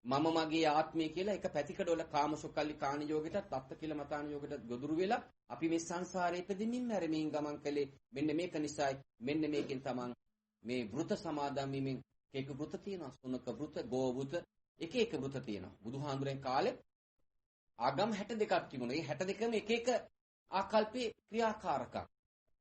මම මගේ ආත්මය කියලා එක පැතිකඩවල කාමසුකල්ලි කාණියෝගයට තත්ත කියලා මතාන යෝගයට ගොදුරු වෙලා අපි මේ සංසාරේ ඉපදෙමින් මැරෙමින් ගමන් කළේ මෙන්න මේක නිසායි. මෙන්න මේකෙන් තමන් මේ වෘත සමාදන් වීමෙන් එක වෘත තියෙනවා. සුනක වෘත, ගෝ වෘත, එක වෘත තියෙනවා. බුදුහාඳුරෙන් කාලේ ආගම් 62ක් තිබුණා. මේ 62ම එක ආකල්පේ ක්‍රියාකාරකම්.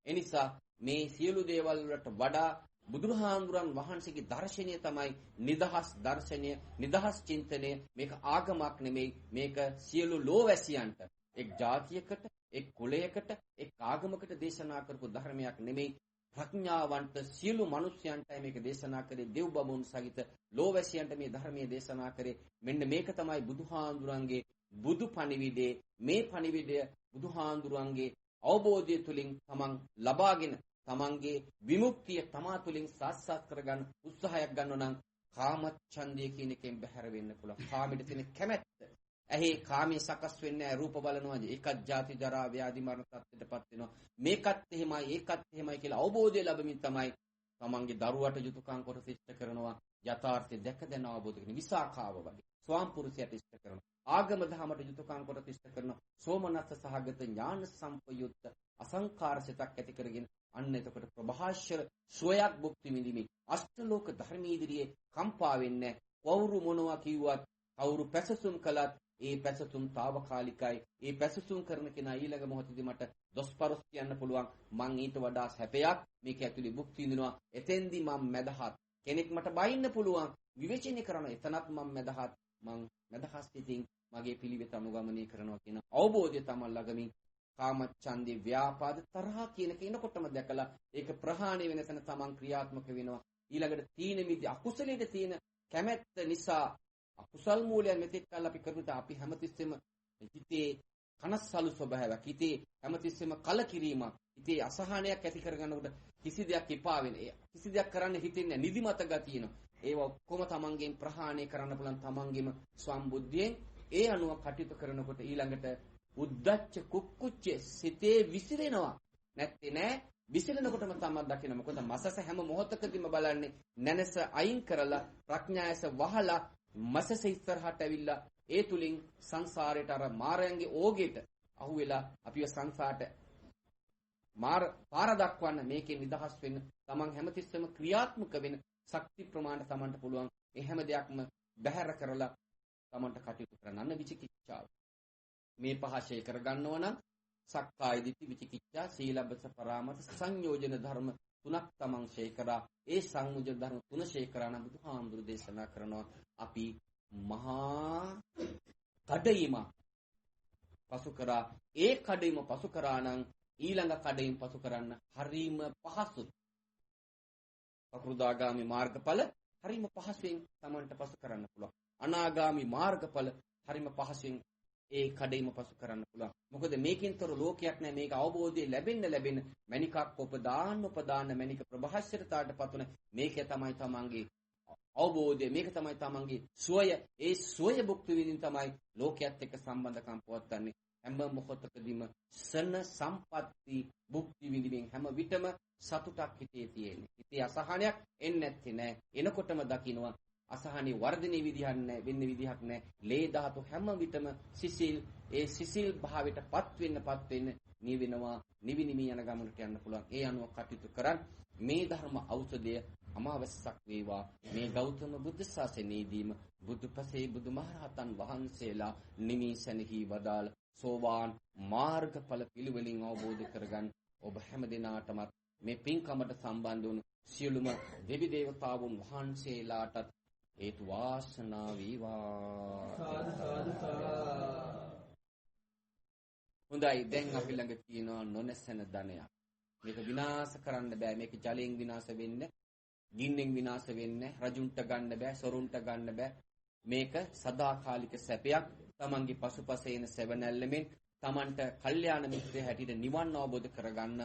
එනිසා මේ සියලු දේවල් වලට වඩා බුදුහාඳුරන් වහන්සේගේ දර්ශනය තමයි නිදහස් දර්ශනය, නිදහස් චින්තනය. මේක ආගමක් නෙමෙයි. මේක සියලු ලෝවැසියන්ට එක් ජාතියකට, එක් කුලයකට, එක් ආගමකට දේශනා කරපු ධර්මයක් නෙමෙයි. ප්‍රඥාවන්ත සියලු මිනිස්යන්ටයි මේක දේශනා කරේ. දෙව් බඹුන් සහිත ලෝවැසියන්ට මේ ධර්මයේ දේශනා කරේ. මෙන්න මේක තමයි බුදුහාඳුරන්ගේ බුදු පණිවිඩේ. මේ පණිවිඩය බුදුහාඳුරන්ගේ අවබෝධය තුලින් තමන් ලබාගෙන තමන්ගේ විමුක්තිය තමා තුලින් සාක්ෂාත් කරගන්න උත්සාහයක් ගන්නව නම් කාමච්ඡන්දය කියන එකෙන් බැහැර වෙන්න පුළුවන්. කාමෙට තියෙන කැමැත්ත. ඇහි කාමයේ සකස් වෙන්නේ නැහැ. රූප බලනවා. ඒකත් ජාති ජරා ව්‍යාධි මරණ තත්ත්වයටපත් වෙනවා. මේකත් එහෙමයි ඒකත් එහෙමයි කියලා අවබෝධය ලැබෙමින් තමයි තමන්ගේ දරුවට යුතුයකම් කොට ඉෂ්ට කරනවා. යථාර්ථය දැක දැන අවබෝධ කරගෙන විසාකාව වගේ ස්වාම පුරුෂයාට ඉෂ්ට කරනවා. ආගම දහමට යුතුයකම් කොට ඉෂ්ට කරනවා. සෝමනස්ස සහගත ඥාන සම්පයුක්ත අසංකාර සිතක් ඇති කරගෙන අන්න එතකොට ප්‍රභාෂර සෝයක් භුක්ති විඳිමින් අෂ්ටලෝක ධර්මයේ ඉදිරියේ කම්පා වෙන්නේ. කවුරු මොනවා කිව්වත් කවුරු පැසසුම් කළත් ඒ පැසසුම් తాවකාලිකයි. ඒ පැසසුම් කරන කෙනා ඊළඟ මොහොතේදී මට දොස්පරොස් කියන්න පුළුවන්. මං ඊට වඩා සැපයක් මේක ඇතුලේ භුක්ති විඳිනවා. එතෙන්දී මම මැදහත්. කෙනෙක් මට බයින්න පුළුවන්. විවේචනය කරන එතනත් මම මැදහත්. මං මැදහත් සිටින් මගේ පිළිවෙත අනුගමනය කරනවා කියන අවබෝධය තමයි ළඟමින් කාමච්ඡන්දේ ව්‍යාපාද තරහ කියන කෙනකොටම දැකලා ඒක ප්‍රහාණය වෙන තැන තමන් ක්‍රියාත්මක වෙනවා. ඊළඟට තීන මිදි අකුසලයේ තියෙන කැමැත්ත නිසා අකුසල් මූලයන් මෙතෙක් කල් අපි කරපුට අපි හැමතිස්සෙම හිතේ කනස්සලු ස්වභාවයක්, හිතේ හැමතිස්සෙම කලකිරීමක්, හිතේ අසහනයක් ඇති කරගන්නකොට කිසි දෙයක් එපා වෙන. කිසි දෙයක් කරන්න හිතෙන්නේ නිදිමත ගතියන. ඒවා ඔක්කොම තමන්ගෙන් ප්‍රහාණය කරන්න පුළුවන් තමන්ගේම සම්බුද්ධියෙන්. ඒ අනුව කටයුතු කරනකොට ඊළඟට උද්දච්ච කුක්කුච්ච සිතේ විසිරෙනවා. නැත්තේ නෑ. විසිරෙනකොටම තමයි දකින්න. මොකද මසස හැම මොහොතකදීම බලන්නේ නැනස අයින් කරලා ප්‍රඥායස වහලා මසස ඉස්සරහට ඇවිල්ලා ඒ තුලින් සංසාරයට අර මාරයන්ගේ ඕගෙට අහුවෙලා අපිව සංසාරට පාර දක්වන්න මේකේ නිදහස් වෙන්න තමන් හැමතිස්සෙම ක්‍රියාත්මක වෙන ශක්ති ප්‍රමාණය තමන්ට පුළුවන්. ඒ හැම දෙයක්ම බැහැර කරලා තමන්ට කටයුතු කරන්න. අන්න විචිකිච්ඡාව. මේ පහශය කරගන්නව නම් සක්කාය දිට්ඨි විචිකිච්ඡා සීලබ්බස පරාමත සංයෝජන ධර්ම තුනක් තමන් ශේ කරා. ඒ සංයෝජන ධර්ම තුන ශේ කරා නම් බුදුහාමුදුරු දේශනා කරනවා අපි මහා කඩයිම පසු කරා. ඒ කඩයිම පසු කරා නම් ඊළඟ කඩයිම පසු කරන්න හරීම පහසුයි. අකෘදාගාමි මාර්ගඵල හරීම පහසුවෙන් තමන්ට පසු කරන්න පුළුවන්. අනාගාමි මාර්ගඵල හරීම පහසුවෙන් ඒ කඩේම පසු කරන්න පුළුවන්. මොකද මේකින්තර ලෝකයක් නැහැ. මේක අවබෝධය ලැබෙන්න මණිකක් උපදාන මණික ප්‍රභාෂරතාවටපත් උන මේක තමයි තමන්ගේ අවබෝධය. මේක තමයි තමන්ගේ සුවය. ඒ සුවය භුක්ති විඳින්න තමයි ලෝකයක් එක්ක සම්බන්ධකම් පවත්වන්නේ. හැම මොහොතකදීම සන සම්පatti භුක්ති විඳින්න හැම විටම සතුටක් හිතේ තියෙන්නේ. හිතේ අසහනයක් එන්නේ නැත්තේ නෑ. එනකොටම දකින්නවා අසහනී වර්ධනයේ විදිහක් නැහැ, වෙන්නේ විදිහක් නැහැ. ලේ ධාතු හැම විටම සිසිල්. ඒ සිසිල් භාවයටපත් වෙන්න නිවෙනවා. නිවිනිමි යන ගමනට යන්න පුළුවන්. ඒ අනුව කටයුතු කරන් මේ ධර්ම ඖෂධය අමාවස්සක් වේවා. මේ ගෞතම බුද්ධ ශාසනයේදීම බුදුපසේ බුදුමහරහතන් වහන්සේලා නිමිසෙනෙහි වදාළ සෝවාන් මාර්ගඵල පිළිවෙලින් අවබෝධ කරගන්න ඔබ හැම දිනාටමත් මේ පින්කමට සම්බන්ධ වුණු සියලුම දෙවි දේවතාවුන් වහන්සේලාටත් හේතු වාසනා වේවා. හොඳයි, දැන් අපි ළඟ තියෙනවා නොනැසෙන ධනයක්. මේක විනාශ කරන්න බෑ. මේක ජලයෙන් විනාශ වෙන්නේ, ගින්නෙන් විනාශ වෙන්නේ, රජුන්ට ගන්න බෑ, සොරුන්ට ගන්න බෑ. මේක සදාකාලික සැපයක්. තමන්ගේ පසුපස එන සෙවණැල්ලෙමින් තමන්ට කල්යාණ මිත්‍රය හැටියට නිවන් අවබෝධ කරගන්න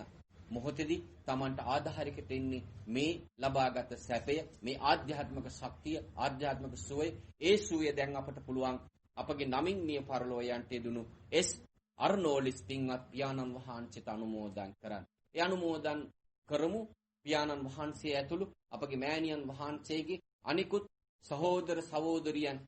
මොහොතේදී තමන්ට ආධාරිකට ඉන්නේ මේ ලබාගත් සැපය, මේ ආධ්‍යාත්මික ශක්තිය, ආධ්‍යාත්මික සුවය. ඒ සුවය දැන් අපට පුළුවන් අපගේ නමින් මිය පරලෝ යන්ට යෙදුණු එස් අර්නෝලිස් පින්වත් පියාණන් වහන්සේට අනුමෝදන් කරන්න. ඒ අනුමෝදන් කරමු පියාණන් වහන්සේ ඇතුළු අපගේ මෑණියන් වහන්සේගේ අනිකුත් සහෝදර සහෝදරියන්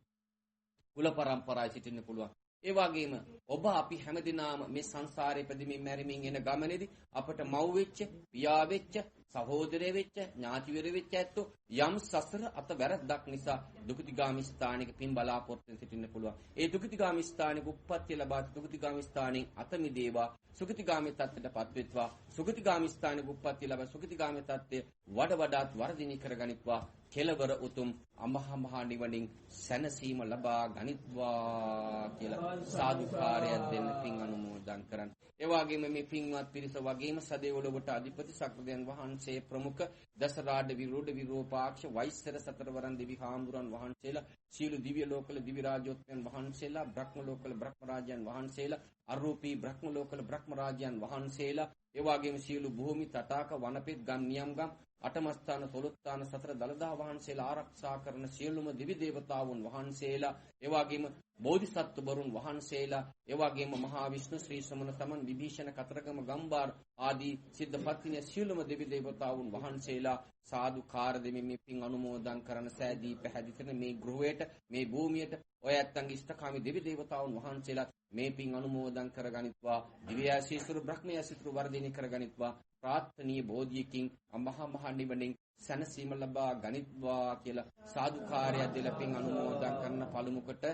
කුල පරම්පරාවේ සිටින්න පුළුවන්. ඒ වගේම ඔබ අපි හැමදිනාම මේ සංසාරේ පැදීමින් මැරිමින් එන ගමනේදී අපට මව් වෙච්ච, පියා වෙච්ච, සහෝදරය වෙච්ච, ඥාතිවර වෙච්ච ඇත්තෝ යම් සසර අත වැරද්දක් නිසා දුක්තිගාමි ස්ථානික පින් බලාපොරොත්තු සිටින්න පුළුවන්. ඒ දුක්තිගාමි ස්ථානික උප්පත්තිය ලබා දුක්තිගාමි ස්ථානෙන් අත මිදේවා. සුගතිගාමි තත්ත්වයටපත් වෙත්වා. සුගතිගාමි ස්ථානික උප්පත්තිය ලබා සුගතිගාමි තත්ත්වය වඩාත් වර්ධනය කරගනිත්වා. කෙලවර උතුම් අමහා මහ නිවනින් සැනසීම ලබා ගනිත්වා කියලා සාදුකාරයක් දෙන්න පින් අනුමෝදන් කරන්න. ඒ වගේම මේ පින්වත් පිරිස වගේම සදේවලොවට අධිපති සක්‍රදයන් වහන්සේ ප්‍රමුඛ දසරාඩ විරෝධ විරෝපාක්ෂ වෛශ්‍යර සතරවරන් දෙවි හාමුදුරන් වහන්සේලා සීල දිව්‍ය ලෝකවල දිවි රාජෝත්යන් වහන්සේලා බ්‍රහ්ම ලෝකවල බ්‍රහ්ම රාජයන් වහන්සේලා අරූපී බ්‍රහ්ම ලෝකවල බ්‍රහ්ම රාජයන් වහන්සේලා ඒ වගේම සීල භූමි තටාක වනපෙත් ගම් නියම්ගම් අටමස්ථාන සොළොත්ථාන සතර දළදා වහන්සේලා ආරක්ෂා කරන සියලුම දිවි දේවතාවුන් වහන්සේලා ඒ වගේම බෝධිසත්වවරුන් වහන්සේලා ඒ වගේම මහා විෂ්ණු ශ්‍රී ශ්‍රමණ තමන් විභීෂණ කතරගම ගම්බාර ආදී සිද්ධපත්තින සියලුම දිවි දේවතාවුන් වහන්සේලා සාදුකාර දෙමින් මේ පින් අනුමෝදන් කරන සෑදී පැහැදිලි කරන මේ ගෘහයට මේ භූමියට ඔය ඇත්තන්ගේ ඉෂ්ඨකාමී දිවි දේවතාවුන් වහන්සේලා මේ පින් අනුමෝදන් කරගනිත්වා දිව්‍යාශීසුරු බ්‍රහ්මයාශීසුරු වර්ධනය කරගනිත්වා ප්‍රාර්ථනීය බෝධියකින් අමහා මහ නිවනින් සැනසීම ලබා ගනිත්වා කියලා සාදුකාරය දෙලා පින් අනුමෝදන් කරන පළමුකට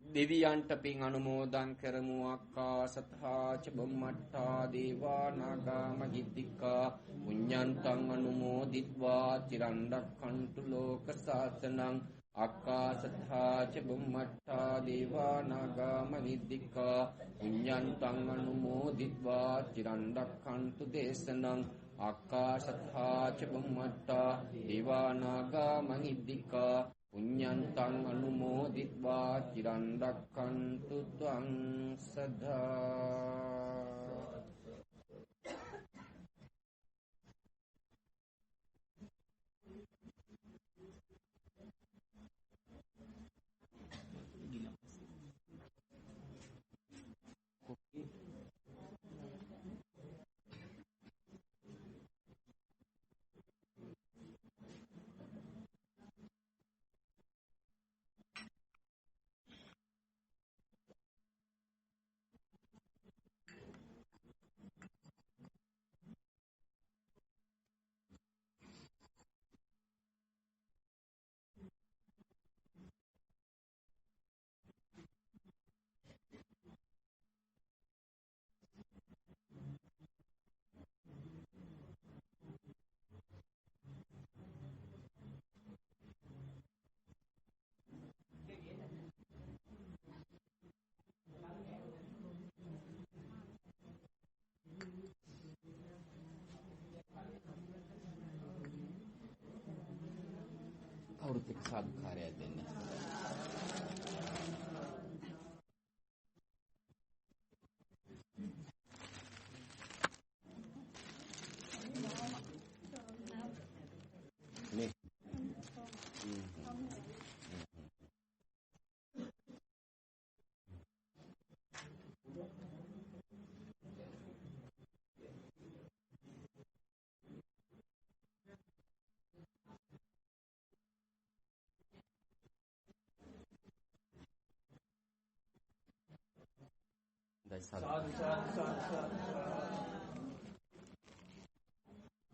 දෙවියන්ට පින් අනුමෝදන් කරමු. ආකාසත්තා ච බුම්මත්තා දේවා නාග මහිද්దికා පුඤ්ඤන්තං අනුමෝදිත්වා චිරන් රක්ඛන්තු ලෝක සාසනං. ආකාසත්තා ච බුම්මත්තා දේවා නාග මහිද්దికා පුඤ්ඤන්තං අනුමෝදිත්වා චිරන් රක්ඛන්තු දේශනං. ආකාසත්තා ච බුම්මත්තා දේවා නාග මහිද්దికා පුඤ්ඤන්තං අනුමෝදිත්වා චිරන් රක්ඛන්තු ත්වං සදා. කවුරුත් එක්ක සාදුකාරයක් දෙන්න. මේ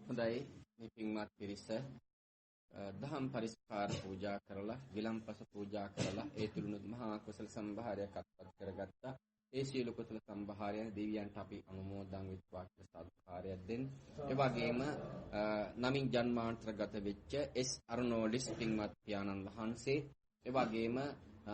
හොඳයි මේ පින්වත් පිරිස දහම් පරිස්කාර පූජා කරලා විලම්පස පූජා කරලා ඒ තුරුණු මහා කුසල සම්භාරයක් අත්පත් කරගත්තා. ඒ සියලු කුසල සම්භාරයන් දෙවියන්ට අපි අනුමෝදන් වෙත්වා කියලා සාදුකාරයක් දෙන්න. ඒ වගේම නමින් ජන්මාන්තරගත වෙච්ච එස් අර්නෝලිස් පින්වත් පියාණන් වහන්සේ ඒ වගේම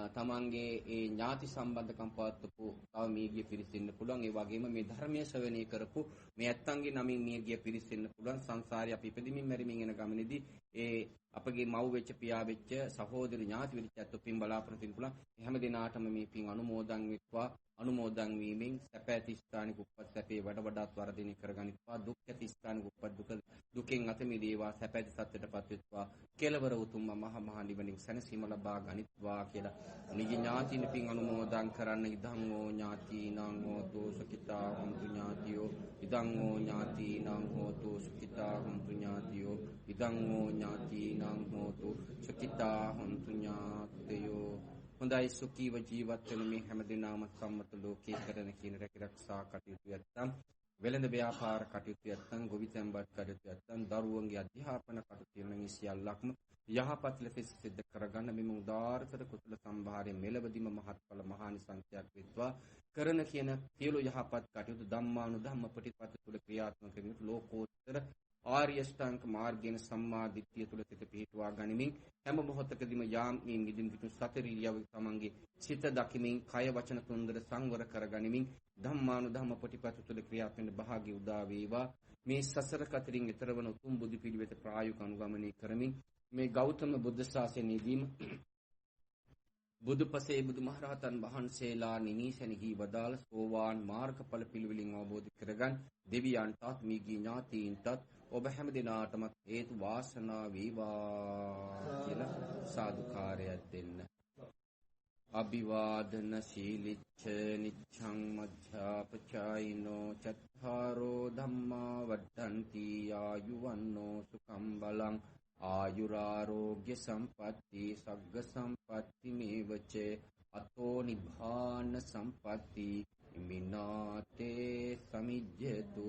තමන්ගේ ඒ ඥාති සම්බන්ධකම් පවත්වපු තව මීගිය පිරිස ඉන්න පුළුවන්. ඒ වගේම මේ ධර්මයේ ශ්‍රවණය කරපු මේ ඇත්තන්ගේ නමින් මීගිය පිරිස ඉන්න පුළුවන්. සංසාරේ අපි ඉපදිමින් මැරිමින් යන ගමනේදී ඒ අපගේ මව් වෙච්ච පියා වෙච්ච සහෝදර ඥාති වෙච්ච අත් පින් බලාපොරොත්තු වෙන්න පුළුවන්. හැම දිනාටම මේ පින් අනුමෝදන් වෙත්වා. අනුමෝදන් වීමෙන් සැප ඇති ස්ථානික උපත් සැපේ වඩ වඩාත් වර්ධනය කරගනිත්වා. දුක් ඇති ස්ථානික උපත් දුකෙන් අත මිදේවා. සැප ඇති සත්‍යයටපත් වෙත්වා. කෙලවර උතුම් මහා නිවනින් සැනසීම ලබා ගනිත්වා කියලා නිජ ඥාතින පින් අනුමෝදන් කරන්න. ඉදං ඕ ඥාතිනං හෝතු සුඛිතා හොන්තු ඥාතියෝ. ඉදං ඕ ඥාතිනං හෝතු සුඛිතා හොන්තු ඥාතියෝ. ඉදං ඕ ඥාතිනං හෝතු සුඛිතා හොන්තු ඥාතයෝ. හොඳයි සුඛීව ජීවත් වෙන මේ හැමදෙනාම සම්මත ලෝකේ කරන කියන රැකිරක්ෂා කටයුතු නැත්තම් වෙළඳ ව්‍යාපාර කටයුතු නැත්තම් ගොවිතැන්පත් කටයුතු නැත්තම් දරුවන්ගේ අධ්‍යාපන කටයුතු වෙන සියල්ලක්ම යහපත් ලෙස සිද්ධ කරගන්න මෙම උදාාරතර කුසල සම්භාරයේ මෙලවදීම මහත්ඵල මහානිසංසයක් වෙත්වා. කරන කියන සියලු යහපත් කටයුතු ධම්මානුධම්ම ප්‍රතිපත්ති තුල ක්‍රියාත්මක වෙන ලෝකෝත්තර ආර්ය ශ්‍රාංක මාර්ගයෙන් සම්මා දිට්ඨිය තුල සිට පිහිටුවා ගනිමින් හැම මොහොතකදීම යාම්මින් නිදින් පිටු සතරිලියව තමන්ගේ සිත දකිමින් කය වචන තුන්දර සංවර කර ගනිමින් ධම්මානුධම්ම ප්‍රතිපත්ති තුල ක්‍රියාත්මක භාග්‍ය උදා වේවා. මේ සසර කතරින් ඈතරවන උතුම් බුදු පිළිවෙත ප්‍රායෝගික අනුගමනය කරමින් මේ ගෞතම බුද්ධ ශාසනයේදීම බුදුපසේ බුදුමහරහතන් වහන්සේලා නිනීසෙනෙහි වදාළ සෝවාන් මාර්ගඵල පිළිවෙලින් අවබෝධ කරගන් දෙවියන්ටත් මිගී ඥාතීන්ටත් ඔබ හැම දිනාටම හේතු වාසනා වේවා කියලා සාදුකාරයක් දෙන්න. අභිවාදන සීලිච්ඡ නිච්ඡං මධ්‍යාපචායිනෝ චත්තාරෝ ධම්මා වඩ්ඩಂತಿ ආයුවන්නෝ සුඛං බලං ආයුරාෝග්‍ය සම්පatti සග්ග සම්පatti මේවච අතෝ නිභාන සම්පatti මිනාතේ සමිජ්ජතු.